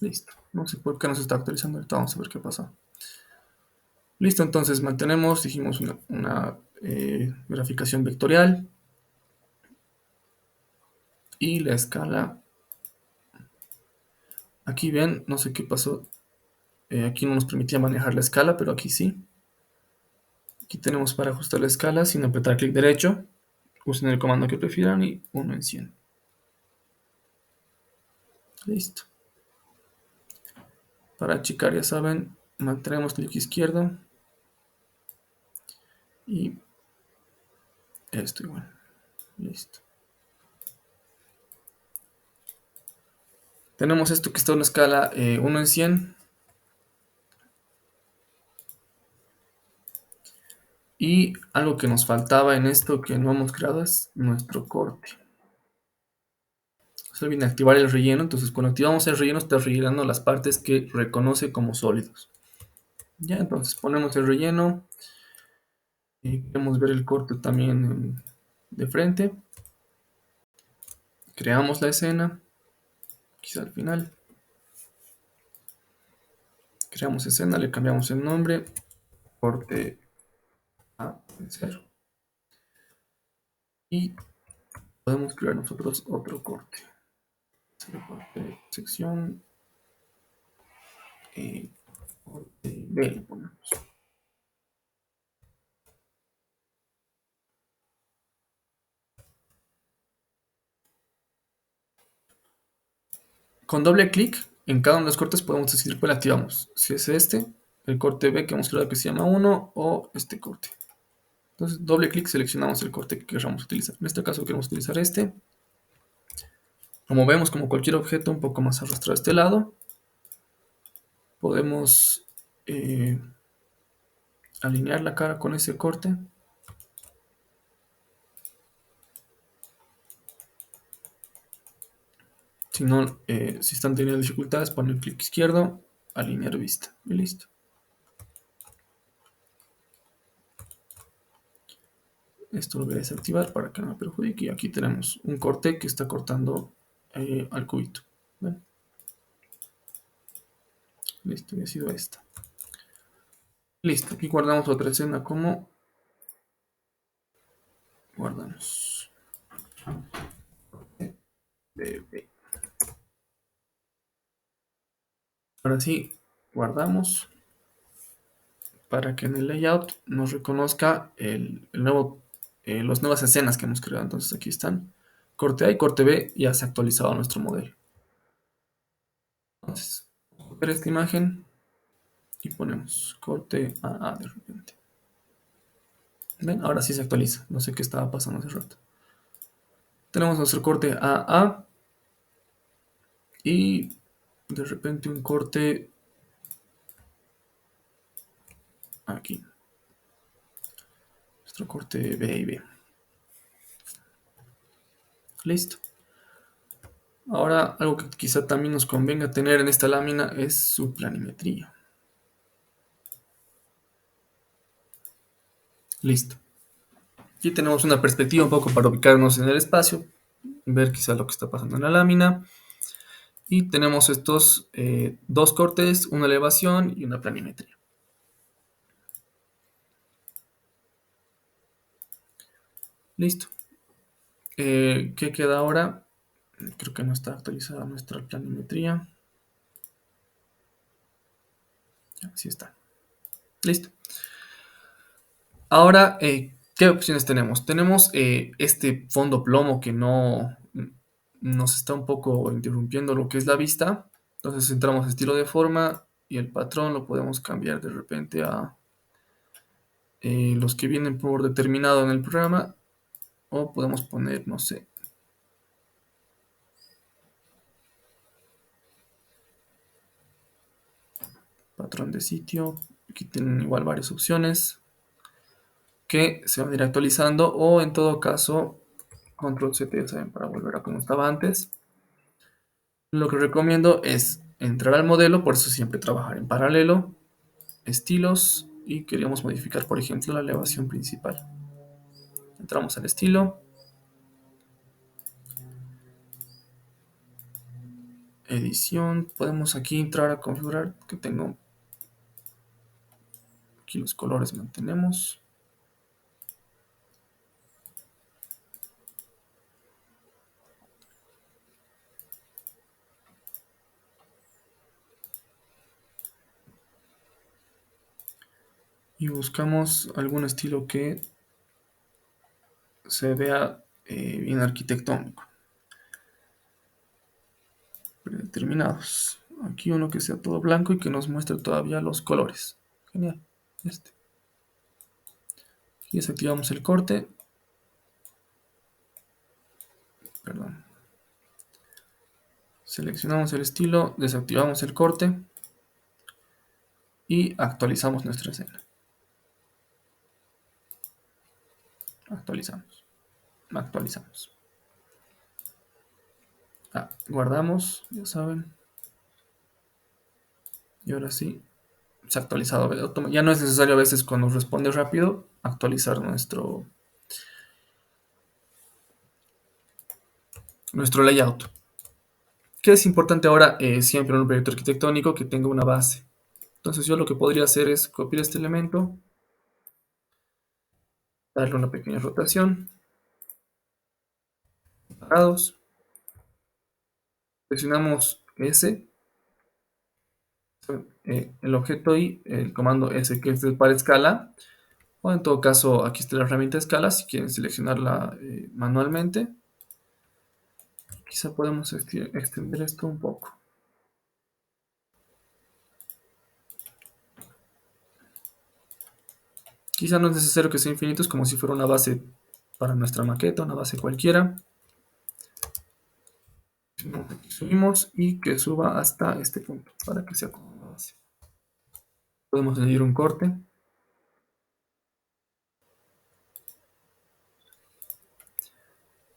[SPEAKER 1] Listo. No sé por qué no se está actualizando. Ahorita vamos a ver qué pasa. Listo, entonces mantenemos, dijimos una graficación vectorial y la escala. Aquí ven, no sé qué pasó. Aquí no nos permitía manejar la escala, pero aquí sí. Aquí tenemos para ajustar la escala sin apretar clic derecho. Usen el comando que prefieran y 1 en 100. Listo. Para achicar, ya saben, mantenemos clic izquierdo y esto igual. Listo. Tenemos esto que está en una escala 1 en 100. Y algo que nos faltaba en esto que no hemos creado es nuestro corte. Se olvida activar el relleno, entonces cuando activamos el relleno está rellenando las partes que reconoce como sólidos. Ya, entonces ponemos el relleno. Queremos ver el corte también de frente. Creamos la escena, quizá al final. Creamos escena, le cambiamos el nombre, corte a 0. Y podemos crear nosotros otro corte. Corte, sección. corte B le ponemos. Con doble clic en cada uno de los cortes podemos decidir cuál activamos. Si es este, el corte B que hemos creado que se llama 1 o este corte. Entonces, doble clic, seleccionamos el corte que queramos utilizar. En este caso queremos utilizar este. Como vemos, como cualquier objeto un poco más arrastrado a este lado, podemos alinear la cara con ese corte. Si no, si están teniendo dificultades, ponen clic izquierdo, alinear vista y listo. Esto lo voy a desactivar para que no me perjudique. Y aquí tenemos un corte que está cortando al cubito. ¿Ven? Listo, y ha sido esta. Listo, aquí guardamos otra escena como guardamos. Bebé. Ahora sí, guardamos para que en el layout nos reconozca las nuevas escenas que hemos creado. Entonces aquí están. Corte A y corte B, ya se ha actualizado nuestro modelo. Entonces, copiar esta imagen y ponemos corte AA de repente. ¿Ven? Ahora sí se actualiza. No sé qué estaba pasando hace rato. Tenemos nuestro corte AA y de repente un corte aquí. Nuestro corte B y B. Listo. Ahora, algo que quizá también nos convenga tener en esta lámina es su planimetría. Listo. Aquí tenemos una perspectiva un poco para ubicarnos en el espacio, ver quizá lo que está pasando en la lámina. Y tenemos estos dos cortes, una elevación y una planimetría. Listo. ¿Qué queda ahora? Creo que no está actualizada nuestra planimetría. Así está. Listo. Ahora, ¿qué opciones tenemos? Tenemos este fondo plomo que no nos está un poco interrumpiendo lo que es la vista. Entonces entramos a estilo de forma y el patrón lo podemos cambiar de repente a los que vienen por determinado en el programa. O podemos poner, no sé, patrón de sitio. Aquí tienen igual varias opciones que se van a ir actualizando o en todo caso control Z, ya saben, para volver a como estaba antes. Lo que recomiendo es entrar al modelo, por eso siempre trabajar en paralelo, estilos y queríamos modificar por ejemplo la elevación principal. Entramos al estilo, edición, podemos aquí entrar a configurar que tengo aquí los colores, mantenemos. Y buscamos algún estilo que se vea bien arquitectónico. Predeterminados. Aquí uno que sea todo blanco y que nos muestre todavía los colores. Genial. Este. Y desactivamos el corte. Perdón. Seleccionamos el estilo, desactivamos el corte y actualizamos nuestra escena. Actualizamos. Actualizamos. Guardamos, ya saben. Y ahora sí, se ha actualizado. Ya no es necesario a veces cuando responde rápido actualizar nuestro layout. ¿Qué es importante ahora? Siempre en un proyecto arquitectónico que tenga una base. Entonces yo lo que podría hacer es copiar este elemento, darle una pequeña rotación, separados, presionamos S, el objeto y el comando S, que es para escala, o en todo caso, aquí está la herramienta escala, si quieren seleccionarla manualmente. Quizá podemos extender esto un poco. Quizá no es necesario que sea infinito, es como si fuera una base para nuestra maqueta, una base cualquiera. Subimos y que suba hasta este punto para que sea como una base. Podemos añadir un corte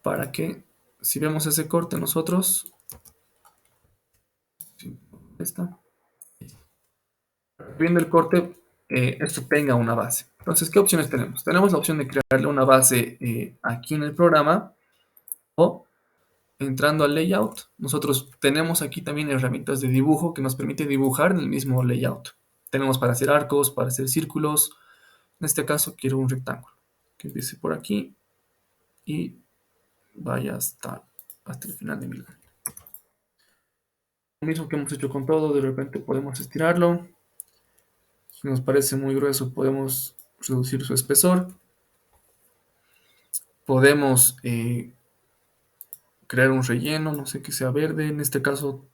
[SPEAKER 1] para que si vemos ese corte nosotros, esta, viendo el corte, esto tenga una base. Entonces, ¿qué opciones tenemos? Tenemos la opción de crearle una base aquí en el programa o entrando al layout. Nosotros tenemos aquí también herramientas de dibujo que nos permite dibujar en el mismo layout. Tenemos para hacer arcos, para hacer círculos. En este caso quiero un rectángulo que empiece por aquí y vaya hasta el final de mi línea. Lo mismo que hemos hecho con todo, de repente podemos estirarlo. Si nos parece muy grueso, podemos reducir su espesor. Podemos crear un relleno, no sé, que sea verde. En este caso,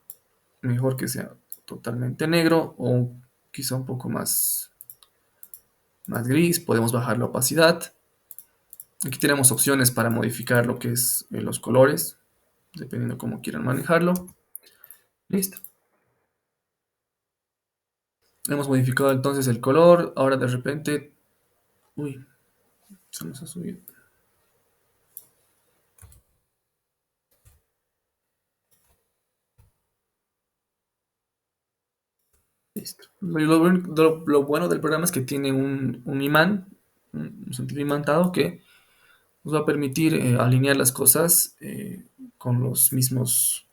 [SPEAKER 1] mejor que sea totalmente negro o quizá un poco más gris. Podemos bajar la opacidad. Aquí tenemos opciones para modificar lo que es los colores, dependiendo de cómo quieran manejarlo. Listo. Hemos modificado entonces el color. Ahora de repente... Uy, se nos ha subido. Listo. Lo bueno del programa es que tiene un imán, un sentido imantado que nos va a permitir alinear las cosas con los mismas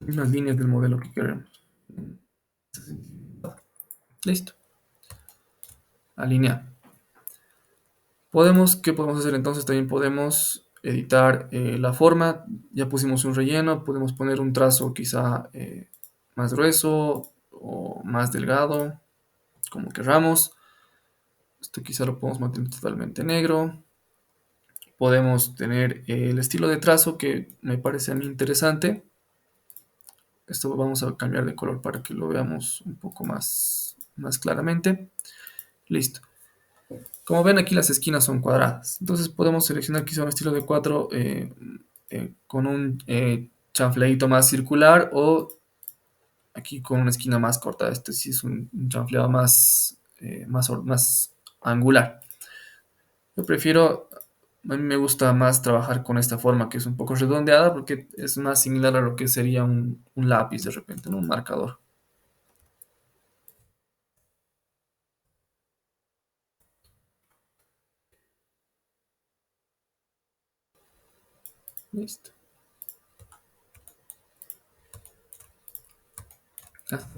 [SPEAKER 1] líneas del modelo que queremos. Listo. Alinear. ¿Qué podemos hacer entonces? También podemos editar la forma. Ya pusimos un relleno. Podemos poner un trazo quizá más grueso o más delgado, como querramos. Esto quizá lo podemos mantener totalmente negro. Podemos tener el estilo de trazo que me parece a mí interesante. Esto vamos a cambiar de color para que lo veamos un poco más claramente. Listo. Como ven aquí las esquinas son cuadradas. Entonces podemos seleccionar quizá un estilo de 4 con un chanfleadito más circular o aquí con una esquina más corta. Este sí es un chanfleado más angular. Yo prefiero, a mí me gusta más trabajar con esta forma que es un poco redondeada porque es más similar a lo que sería un lápiz de repente, ¿no? Un marcador. Listo.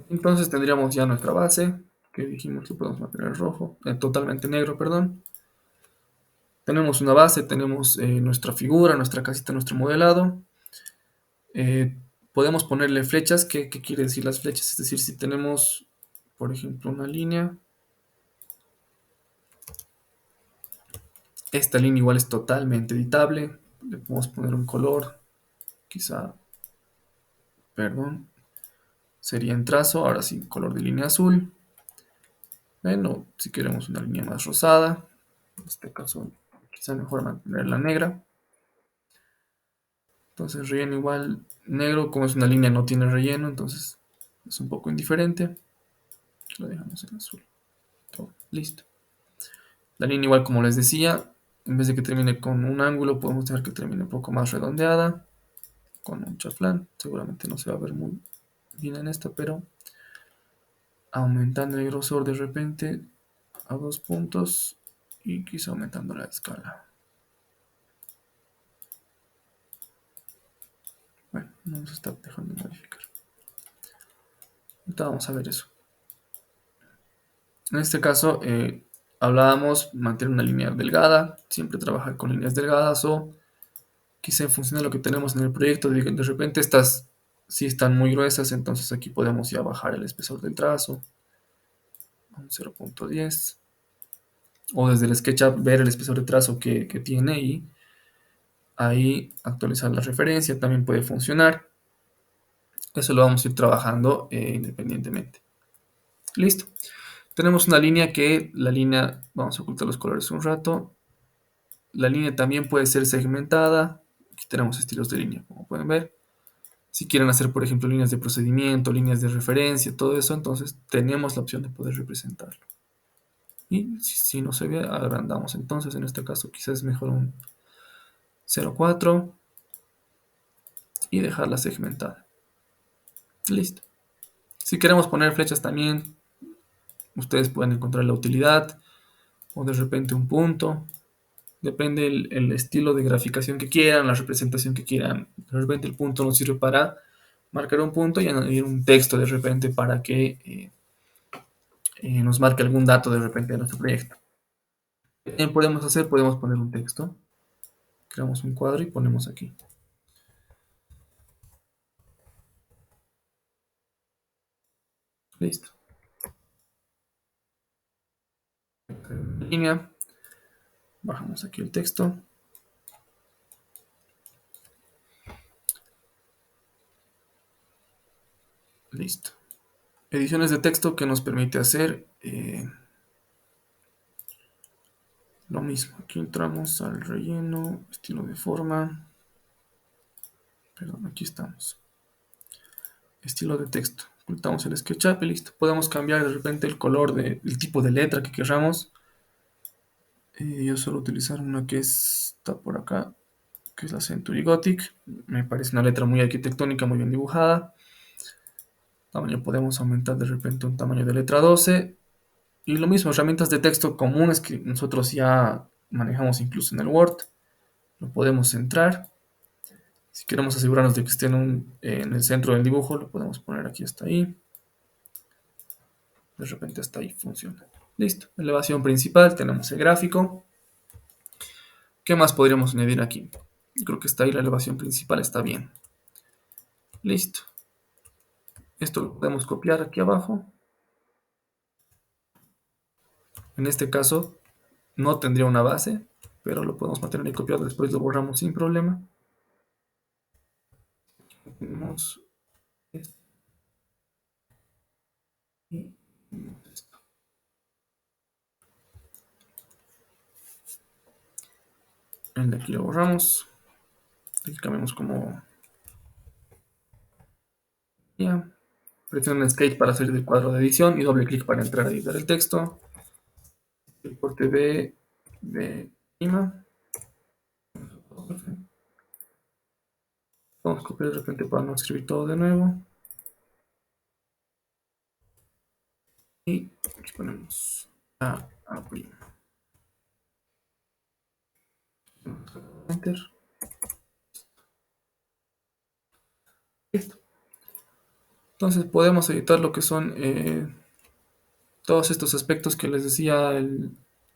[SPEAKER 1] Entonces tendríamos ya nuestra base, que dijimos que podemos mantener rojo, totalmente negro, perdón. Tenemos una base, tenemos nuestra figura, nuestra casita, nuestro modelado. Eh, Podemos ponerle flechas. ¿Qué quiere decir las flechas? Es decir, si tenemos, por ejemplo, una línea, esta línea igual es totalmente editable. Le podemos poner un color, quizá, perdón, sería en trazo, ahora sí, color de línea azul. Bueno, si queremos una línea más rosada, en este caso quizá mejor mantenerla negra. Entonces relleno igual negro, como es una línea no tiene relleno, entonces es un poco indiferente. Lo dejamos en azul. Todo listo. La línea igual como les decía, en vez de que termine con un ángulo, podemos dejar que termine un poco más redondeada, con un chaflán. Seguramente no se va a ver muy bien en esta, pero aumentando el grosor de repente a 2 puntos y quizá aumentando la escala. Bueno, no nos está dejando modificar. Ahorita vamos a ver eso. En este caso, hablábamos mantener una línea delgada, siempre trabajar con líneas delgadas o quizá en función de lo que tenemos en el proyecto, de repente estas Si están muy gruesas, entonces aquí podemos ya bajar el espesor del trazo a un 0.10. O desde el SketchUp ver el espesor de trazo que tiene y ahí actualizar la referencia. También puede funcionar. Eso lo vamos a ir trabajando independientemente. Listo. Tenemos una línea vamos a ocultar los colores un rato. La línea también puede ser segmentada. Aquí tenemos estilos de línea, como pueden ver. Si quieren hacer, por ejemplo, líneas de procedimiento, líneas de referencia, todo eso, entonces tenemos la opción de poder representarlo. Y si no se ve, agrandamos. Entonces, en este caso, quizás es mejor un 0.4 y dejarla segmentada. Listo. Si queremos poner flechas también, ustedes pueden encontrar la utilidad o de repente un punto. Depende el estilo de graficación que quieran, la representación que quieran. De repente el punto nos sirve para marcar un punto y añadir un texto de repente para que nos marque algún dato de repente de nuestro proyecto. ¿Qué podemos hacer? Podemos poner un texto. Creamos un cuadro y ponemos aquí. Listo. Línea. Bajamos aquí el texto. Listo. Ediciones de texto que nos permite hacer lo mismo. Aquí entramos al relleno, estilo de forma. Perdón, aquí estamos. Estilo de texto. Ocultamos el SketchUp y listo. Podemos cambiar de repente el color del tipo de letra que queramos. Yo suelo utilizar una que está por acá, que es la Century Gothic. Me parece una letra muy arquitectónica, muy bien dibujada. Tamaño podemos aumentar de repente un tamaño de letra 12. Y lo mismo, herramientas de texto comunes que nosotros ya manejamos incluso en el Word. Lo podemos centrar. Si queremos asegurarnos de que esté en el centro del dibujo, lo podemos poner aquí hasta ahí. De repente hasta ahí funciona. Listo. Elevación principal, tenemos el gráfico. ¿Qué más podríamos añadir aquí? Creo que está ahí la elevación principal, está bien. Listo. Esto lo podemos copiar aquí abajo. En este caso no tendría una base, pero lo podemos mantener ahí copiado, después lo borramos sin problema. Tenemos esto y esto. El de aquí lo borramos. Aquí cambiamos como ya. Presiono Escape para salir del cuadro de edición y doble clic para entrar a editar el texto. El corte de clima. Vamos a copiar de repente para no escribir todo de nuevo. Y aquí ponemos a prima. Enter. Listo. Entonces podemos editar lo que son todos estos aspectos que les decía,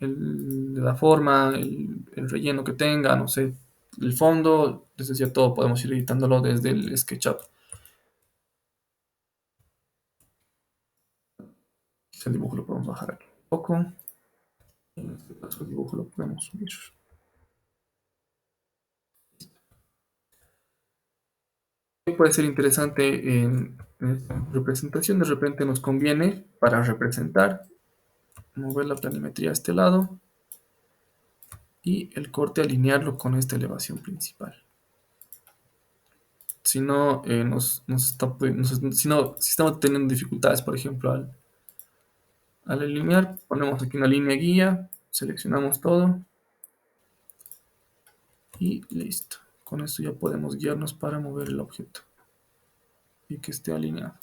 [SPEAKER 1] la forma, el relleno que tenga, no sé, el fondo, les decía todo, podemos ir editándolo desde el SketchUp. El dibujo lo podemos bajar aquí un poco. En este caso el dibujo lo podemos subir. Puede ser interesante en esta representación, de repente nos conviene para representar, mover la planimetría a este lado y el corte alinearlo con esta elevación principal. Si no, si estamos teniendo dificultades, por ejemplo, al alinear, ponemos aquí una línea guía, seleccionamos todo y listo. Con esto ya podemos guiarnos para mover el objeto y que esté alineado.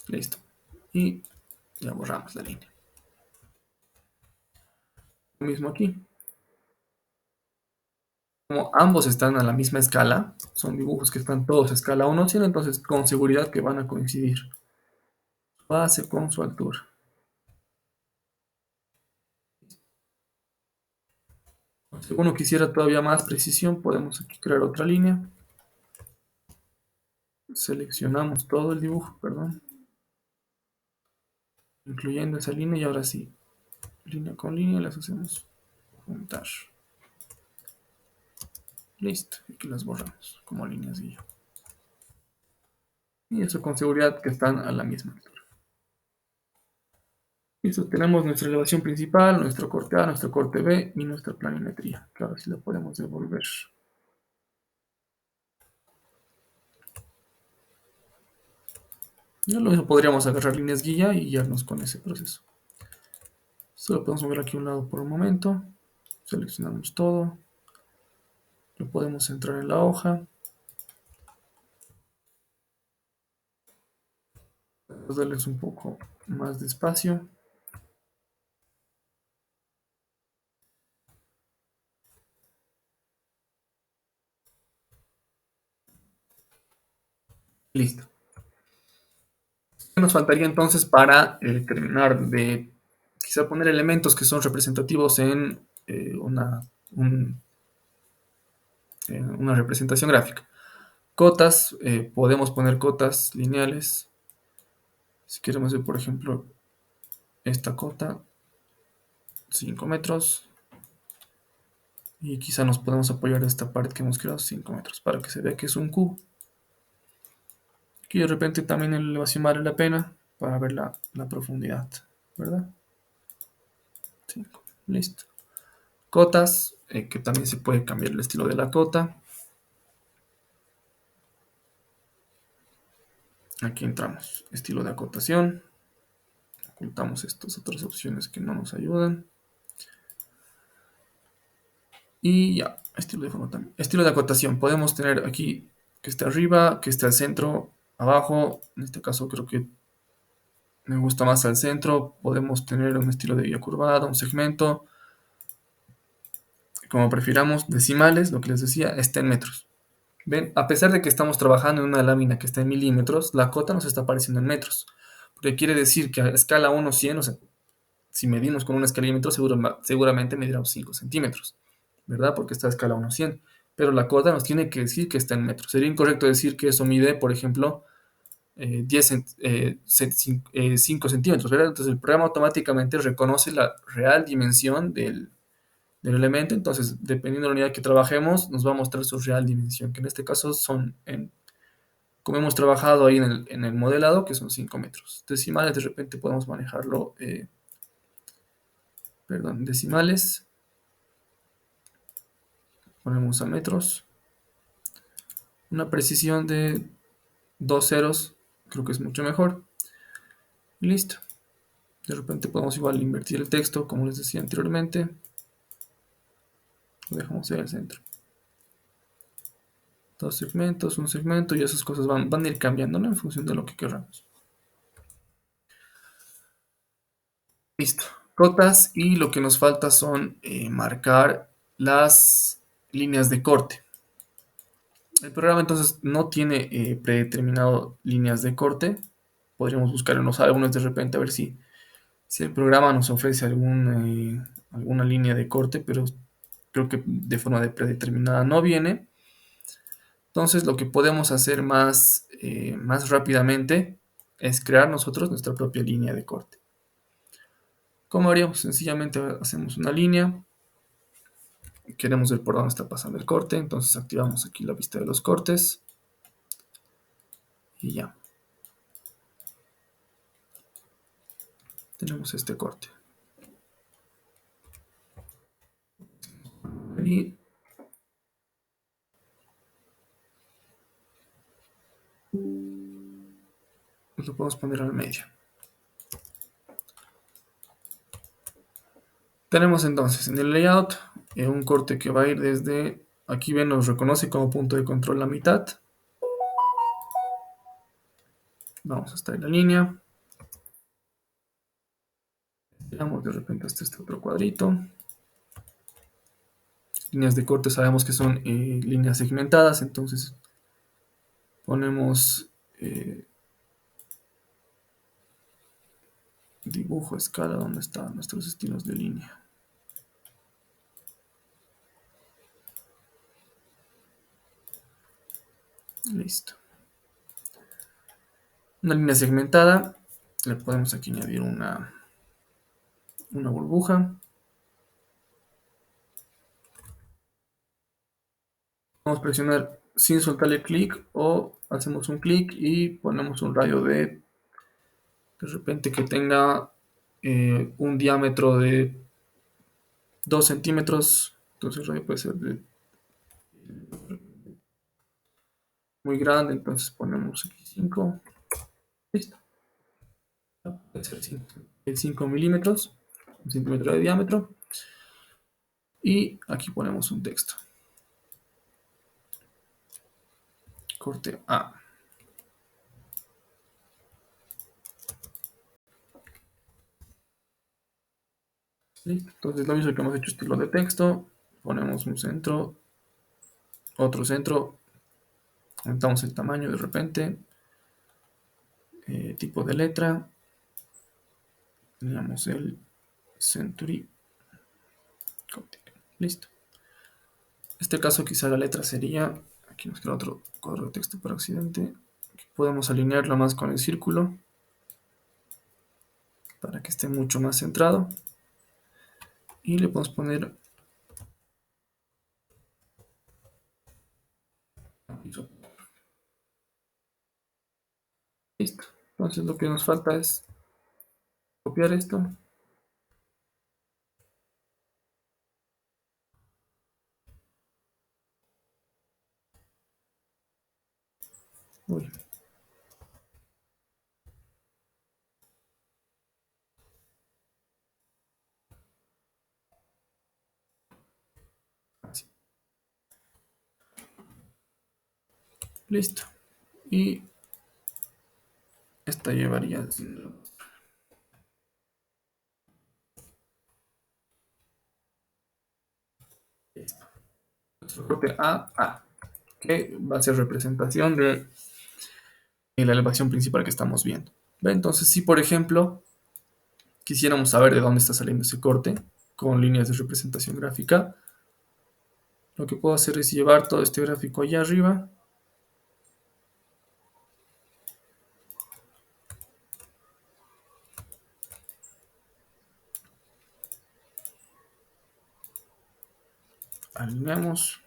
[SPEAKER 1] Listo. Y ya borramos la línea. Lo mismo aquí. Como ambos están a la misma escala, son dibujos que están todos a escala 1, entonces con seguridad que van a coincidir. Base con su altura. Si uno quisiera todavía más precisión, podemos aquí crear otra línea. Seleccionamos todo el dibujo, perdón, incluyendo esa línea y ahora sí, línea con línea las hacemos juntar. Listo, aquí las borramos como líneas guía. Y eso con seguridad que están a la misma altura. Listo, tenemos nuestra elevación principal, nuestro corte A, nuestro corte B y nuestra planimetría, que ahora sí la podemos devolver. Ya lo mismo podríamos agarrar líneas guía y guiarnos con ese proceso. Solo podemos mover aquí a un lado por un momento. Seleccionamos todo. Lo podemos centrar en la hoja. Vamos a darles un poco más de espacio. Listo. ¿Qué nos faltaría entonces para terminar de quizá poner elementos que son representativos en un- una representación gráfica? Cotas, podemos poner cotas lineales. Si queremos ver, por ejemplo, esta cota, 5 metros. Y quizá nos podemos apoyar de esta pared que hemos creado, 5 metros, para que se vea que es un cubo. Aquí de repente también la elevación vale la pena para ver la profundidad, ¿verdad? 5, listo. Cotas, que también se puede cambiar el estilo de la cota. Aquí entramos, estilo de acotación. Ocultamos estas otras opciones que no nos ayudan. Y ya, estilo de forma también. Estilo de acotación. Podemos tener aquí que esté arriba, que esté al centro, abajo. En este caso creo que me gusta más al centro. Podemos tener un estilo de vía curvada, un segmento. Como prefiramos, decimales, lo que les decía, está en metros. ¿Ven? A pesar de que estamos trabajando en una lámina que está en milímetros, la cota nos está apareciendo en metros. Porque quiere decir que a escala 1:100, o sea, si medimos con un escalímetro, seguramente medirá 5 centímetros, ¿verdad? Porque está a escala 1:100. Pero la cota nos tiene que decir que está en metros. Sería incorrecto decir que eso mide, por ejemplo, 5 centímetros, ¿verdad? Entonces el programa automáticamente reconoce la real dimensión del elemento. Entonces, dependiendo de la unidad que trabajemos, nos va a mostrar su real dimensión, que en este caso son, como hemos trabajado ahí en el modelado, que son 5 metros. Decimales, de repente podemos manejarlo, perdón, decimales, ponemos a metros, una precisión de 2 ceros, creo que es mucho mejor, y listo. De repente podemos igual invertir el texto, como les decía anteriormente, lo dejamos en el centro. Dos segmentos, un segmento, y esas cosas van a ir cambiando, ¿no? En función de lo que queramos. Listo. Cotas, y lo que nos falta son marcar las líneas de corte. El programa entonces no tiene predeterminado líneas de corte. Podríamos buscar en los álbumes de repente a ver si el programa nos ofrece alguna línea de corte, pero creo que de forma predeterminada no viene. Entonces lo que podemos hacer más rápidamente es crear nosotros nuestra propia línea de corte. ¿Cómo haríamos? Sencillamente hacemos una línea. Queremos ver por dónde está pasando el corte, entonces activamos aquí la vista de los cortes y ya. Tenemos este corte. Y lo podemos poner al medio. Tenemos entonces en el layout un corte que va a ir desde, aquí ven, nos reconoce como punto de control la mitad. Vamos hasta en la línea. Veamos de repente hasta este otro cuadrito. Líneas de corte sabemos que son líneas segmentadas, entonces ponemos dibujo, escala, donde están nuestros estilos de línea. Listo. Una línea segmentada. Le podemos aquí añadir una burbuja. Vamos a presionar sin soltarle clic o hacemos un clic y ponemos un radio de repente que tenga un diámetro de 2 centímetros. Entonces el radio puede ser muy grande, entonces ponemos aquí 5. Listo. Puede ser 5 milímetros, un centímetro de diámetro. Y aquí ponemos un texto. Corte A. Listo. Entonces lo mismo que hemos hecho estilo de texto. Ponemos un centro, otro centro. Aumentamos el tamaño de repente. Tipo de letra. Teníamos el Century. Listo. En este caso quizá la letra sería, aquí nos queda otro cuadro de texto por accidente. Aquí podemos alinearlo más con el círculo para que esté mucho más centrado. Y le podemos poner, listo. Entonces lo que nos falta es copiar esto. Uy, así. Listo. Y esta llevaría corte A, que va a ser representación de la elevación principal que estamos viendo. ¿Ve? Entonces, si por ejemplo quisiéramos saber de dónde está saliendo ese corte con líneas de representación gráfica, lo que puedo hacer es llevar todo este gráfico allá arriba. Alineamos.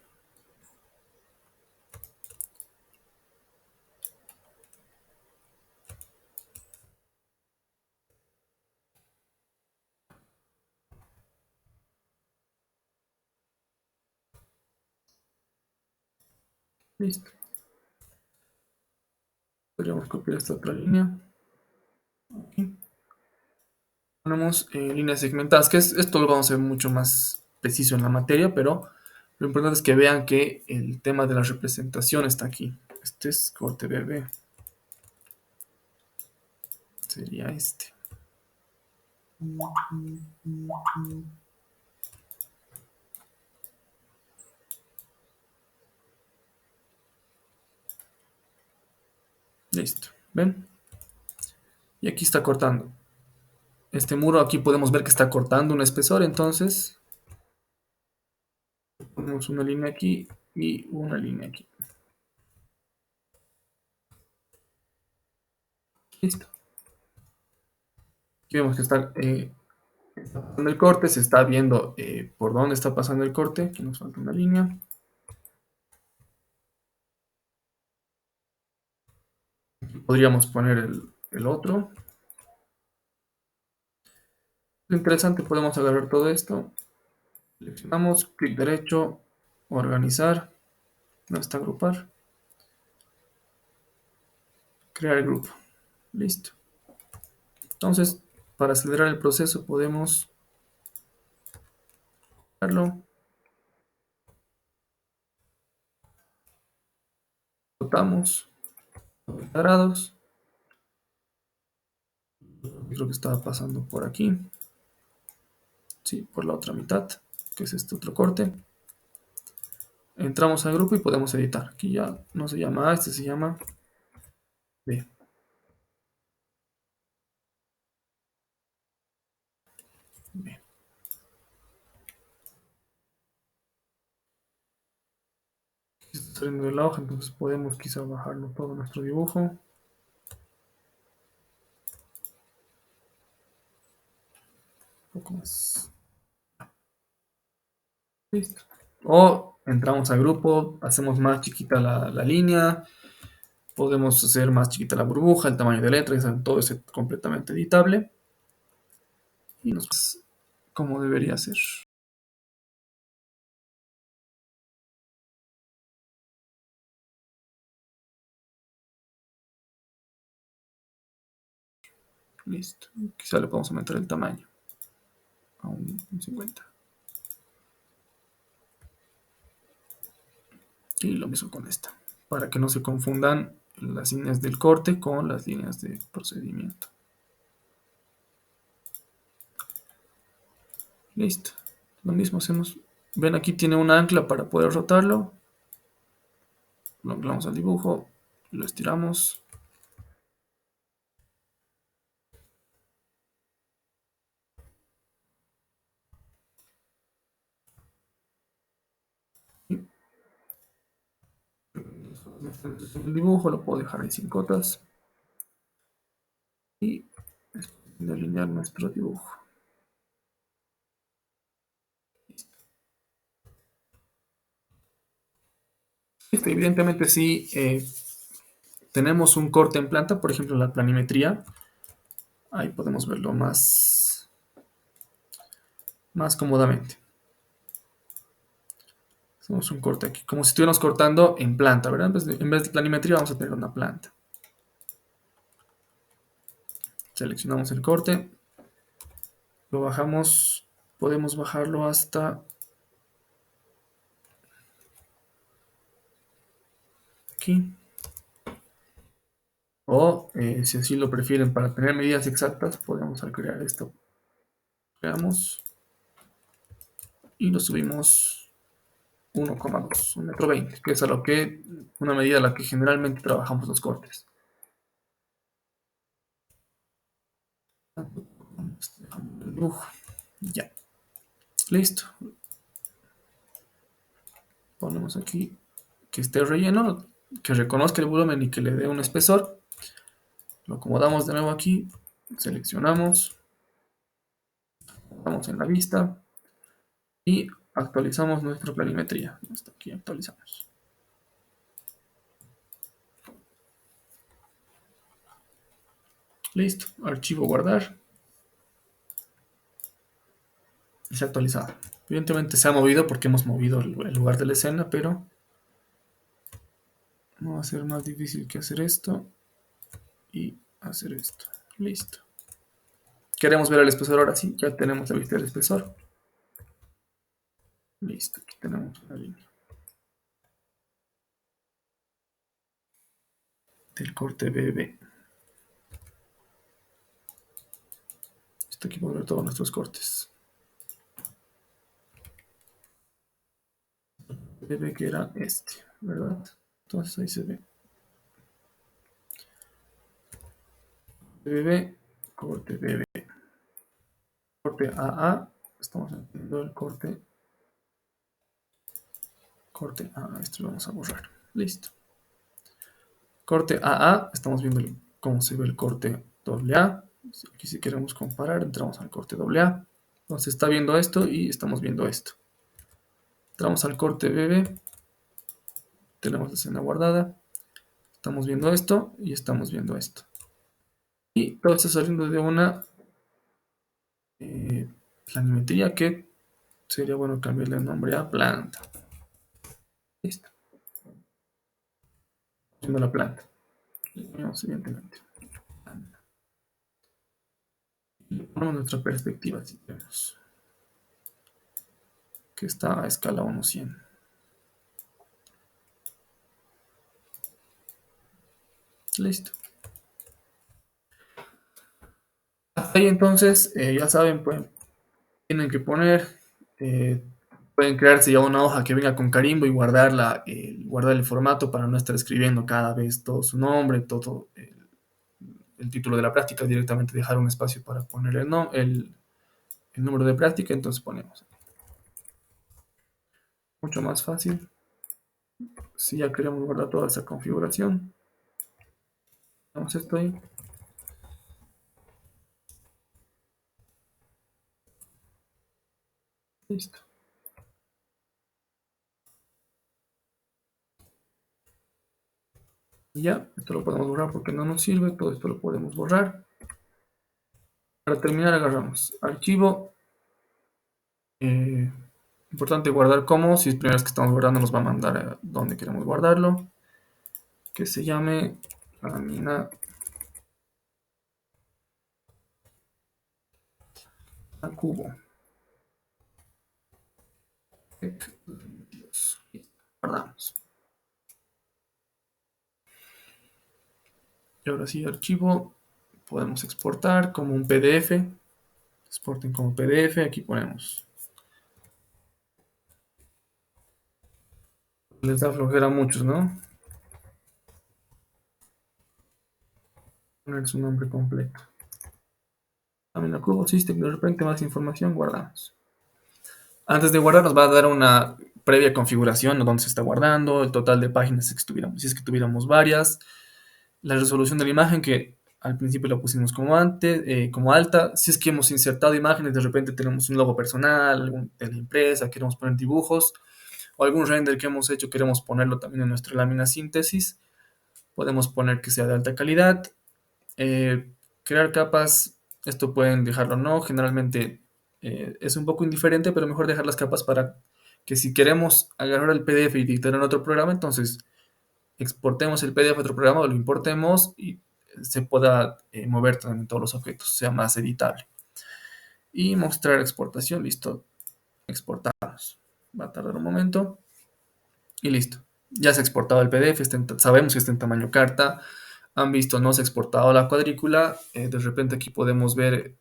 [SPEAKER 1] Listo. Podríamos copiar esta otra línea. Aquí. Ponemos líneas segmentadas, que esto lo vamos a ver mucho más preciso en la materia, pero lo importante es que vean que el tema de la representación está aquí. Este es corte BB. Sería este. Listo. ¿Ven? Y aquí está cortando. Este muro aquí podemos ver que está cortando un espesor, entonces ponemos una línea aquí y una línea aquí. Listo. Aquí vemos que está pasando el corte, se está viendo por dónde está pasando el corte. Aquí nos falta una línea. Aquí podríamos poner el otro. Lo interesante, podemos agarrar todo esto. Seleccionamos, clic derecho, organizar, no está agrupar, crear el grupo. Listo. Entonces, para acelerar el proceso podemos hacerlo. Rotamos 90 grados. Creo que estaba pasando por aquí. Sí, por la otra mitad, que es este otro corte. Entramos al grupo y podemos editar. Aquí ya no se llama A, este se llama B. B. saliendo de la hoja, entonces podemos quizá bajarlo todo nuestro dibujo. Un poco más. Listo. O entramos al grupo, hacemos más chiquita la línea, podemos hacer más chiquita la burbuja, el tamaño de letra, todo es completamente editable. Y nos como debería ser. Listo. Quizá le podemos aumentar el tamaño a un 50. Y lo mismo con esta, para que no se confundan las líneas del corte con las líneas de procedimiento. Listo. Lo mismo hacemos. Ven, aquí tiene una ancla para poder rotarlo. Lo anclamos al dibujo, lo estiramos. El dibujo lo puedo dejar ahí sin cotas. Y delinear nuestro dibujo. Evidentemente, si tenemos un corte en planta, por ejemplo, la planimetría, ahí podemos verlo más cómodamente. Hacemos un corte aquí, como si estuviéramos cortando en planta, ¿verdad? En vez de planimetría vamos a tener una planta. Seleccionamos el corte, lo bajamos, podemos bajarlo hasta aquí. O si así lo prefieren para tener medidas exactas, podemos al crear esto. Creamos y lo subimos 1,2, 1,20 m, que es una medida a la que generalmente trabajamos los cortes. Ya, listo. Ponemos aquí que esté relleno, que reconozca el volumen y que le dé un espesor. Lo acomodamos de nuevo aquí, seleccionamos, vamos en la vista y actualizamos nuestra planimetría. Hasta aquí actualizamos. Listo, archivo guardar. Y se ha actualizado. Evidentemente se ha movido porque hemos movido el lugar de la escena, pero no va a ser más difícil que hacer esto y hacer esto. Listo. Queremos ver el espesor ahora sí, ya tenemos la vista del espesor. Listo, aquí tenemos una línea del corte BB. Esto aquí podemos ver todos nuestros cortes. BB que era este, ¿verdad? Entonces ahí se ve. BB, corte BB. Corte AA, estamos haciendo el corte AA, esto lo vamos a borrar. Listo. Corte AA, estamos viendo cómo se ve el corte AA. Aquí si queremos comparar, entramos al corte AA. Entonces está viendo esto y estamos viendo esto. Entramos al corte BB, tenemos la escena guardada, estamos viendo esto y estamos viendo esto. Y todo está saliendo de una planimetría que sería bueno cambiarle el nombre a planta. Listo. Haciendo la planta. Evidentemente. Y ponemos nuestra perspectiva si queremos. Que está a escala 1:100. Listo. Hasta ahí entonces, ya saben, tienen que poner, pueden crearse ya una hoja que venga con carimbo y guardar el formato para no estar escribiendo cada vez todo su nombre, todo el título de la práctica, directamente dejar un espacio para poner el número de práctica, entonces ponemos. Mucho más fácil. Si ya queremos guardar toda esa configuración, vamos esto ahí. Listo. Y ya, esto lo podemos borrar porque no nos sirve, todo esto lo podemos borrar. Para terminar agarramos archivo, importante guardar como, si es primera vez que estamos guardando nos va a mandar a donde queremos guardarlo, que se llame lámina a cubo. Guardamos. Y ahora sí, archivo, podemos exportar como un PDF, exporten como PDF, aquí ponemos. Les da flojera a muchos, ¿no? Poner su nombre completo. Lámina cubo system, de repente más información, guardamos. Antes de guardar nos va a dar una previa configuración, ¿no? Dónde se está guardando, el total de páginas si es que tuviéramos varias, la resolución de la imagen que al principio la pusimos como antes, como alta. Si es que hemos insertado imágenes, de repente tenemos un logo personal, de la empresa, queremos poner dibujos o algún render que hemos hecho, queremos ponerlo también en nuestra lámina síntesis. Podemos poner que sea de alta calidad. Eh, Crear capas, esto pueden dejarlo o no, generalmente es un poco indiferente, pero mejor dejar las capas para que si queremos agarrar el PDF y dictar en otro programa, entonces exportemos el PDF a otro programa o lo importemos y se pueda mover también todos los objetos, sea más editable. Y mostrar exportación, listo, exportamos. Va a tardar un momento y listo. Ya se ha exportado el PDF, sabemos que está en tamaño carta. Han visto, no se ha exportado la cuadrícula. De repente aquí podemos ver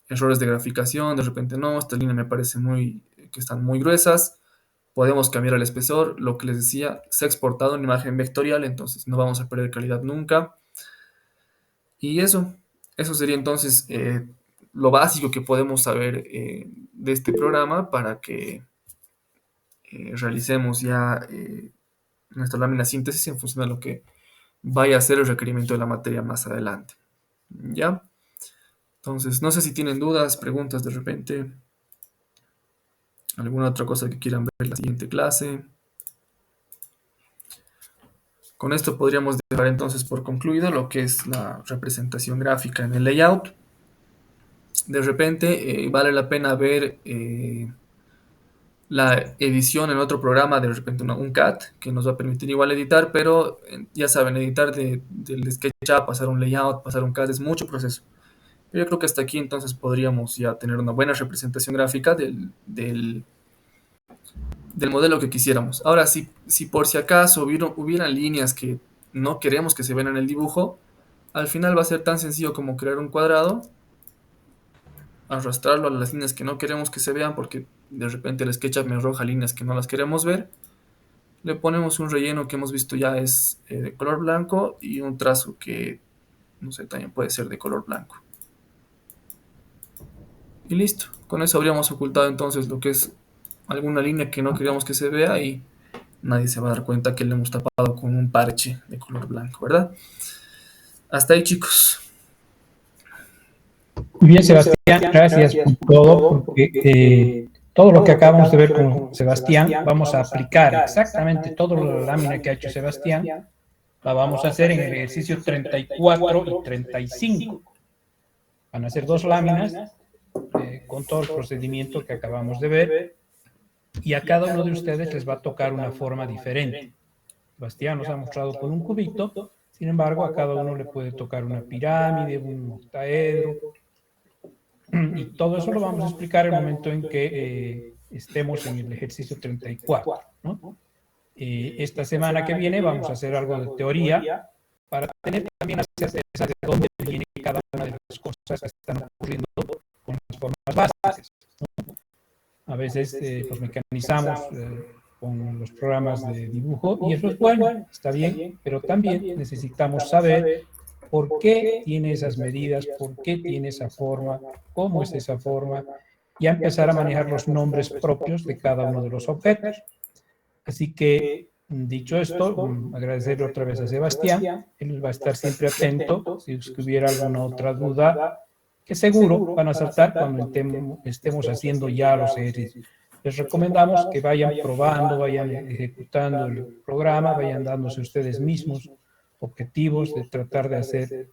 [SPEAKER 1] errores de graficación, de repente no, esta línea me parece que están muy gruesas. Podemos cambiar el espesor, lo que les decía, se ha exportado en imagen vectorial, entonces no vamos a perder calidad nunca. Y eso sería entonces lo básico que podemos saber de este programa para que realicemos ya nuestra lámina síntesis en función de lo que vaya a ser el requerimiento de la materia más adelante. ¿Ya? Entonces, no sé si tienen dudas, preguntas de repente, alguna otra cosa que quieran ver en la siguiente clase. Con esto podríamos dejar entonces por concluido lo que es la representación gráfica en el layout. De repente vale la pena ver la edición en otro programa, de repente un CAD, que nos va a permitir igual editar, pero ya saben, editar del SketchUp, pasar un layout, pasar un CAD es mucho proceso. Yo creo que hasta aquí entonces podríamos ya tener una buena representación gráfica del modelo que quisiéramos. Ahora, si por si acaso hubieran líneas que no queremos que se vean en el dibujo, al final va a ser tan sencillo como crear un cuadrado, arrastrarlo a las líneas que no queremos que se vean porque de repente el SketchUp me arroja líneas que no las queremos ver. Le ponemos un relleno que hemos visto ya es de color blanco y un trazo que, no sé, también puede ser de color blanco. Y listo. Con eso habríamos ocultado entonces lo que es alguna línea que no queríamos que se vea y nadie se va a dar cuenta que le hemos tapado con un parche de color blanco, ¿verdad? Hasta ahí, chicos.
[SPEAKER 2] Muy bien, Sebastián, gracias por todo, porque todo lo que acabamos de ver con Sebastián, vamos a aplicar exactamente toda la lámina que ha hecho Sebastián, la vamos a hacer en el ejercicio 34 y 35. Van a ser dos láminas con todo el procedimiento que acabamos de ver, y a cada uno de ustedes les va a tocar una forma diferente. Sebastián nos ha mostrado con un cubito, sin embargo, a cada uno le puede tocar una pirámide, un octaedro, y todo eso lo vamos a explicar en el momento en que estemos en el ejercicio 34, ¿no? Esta semana que viene vamos a hacer algo de teoría para tener también la certeza de dónde viene cada una de las cosas que están ocurriendo con las formas básicas, ¿no? A veces pues mecanizamos con los programas de dibujo y eso es bueno, está bien, pero también necesitamos saber por qué tiene esas medidas, por qué tiene esa forma, cómo es esa forma, y a empezar a manejar los nombres propios de cada uno de los objetos. Así que Dicho esto, agradecerle otra vez a Sebastián. Él va a estar siempre atento. Si hubiera alguna otra duda, que seguro van a saltar cuando estemos haciendo ya los ejercicios. Les recomendamos que vayan probando, vayan ejecutando el programa, vayan dándose ustedes mismos objetivos de tratar de hacer,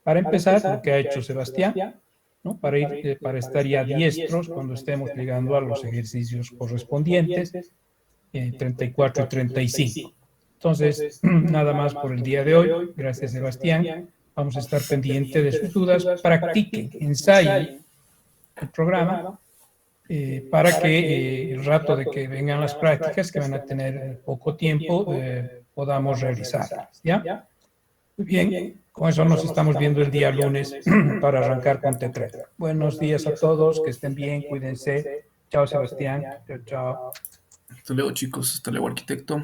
[SPEAKER 2] para empezar, lo que ha hecho Sebastián, ¿no? Para estar ya diestros cuando estemos llegando a los ejercicios correspondientes, 34 y 35. Entonces, nada más por el día de hoy. Gracias, Sebastián. Vamos a estar pendientes de sus dudas. Practiquen, ensayen el programa para que el rato de que vengan las prácticas, que van a tener poco tiempo, podamos realizarlas, ¿ya? Muy bien, con eso nos estamos viendo el día lunes para arrancar con T3. Buenos días a todos, que estén bien, cuídense. Chao, Sebastián. Chao, chao.
[SPEAKER 1] Hasta luego, chicos. Hasta luego, arquitecto.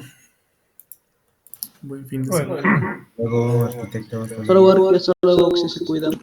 [SPEAKER 1] Buen fin de semana.
[SPEAKER 3] Luego, arquitecto.
[SPEAKER 4] Hasta luego, que se cuidan.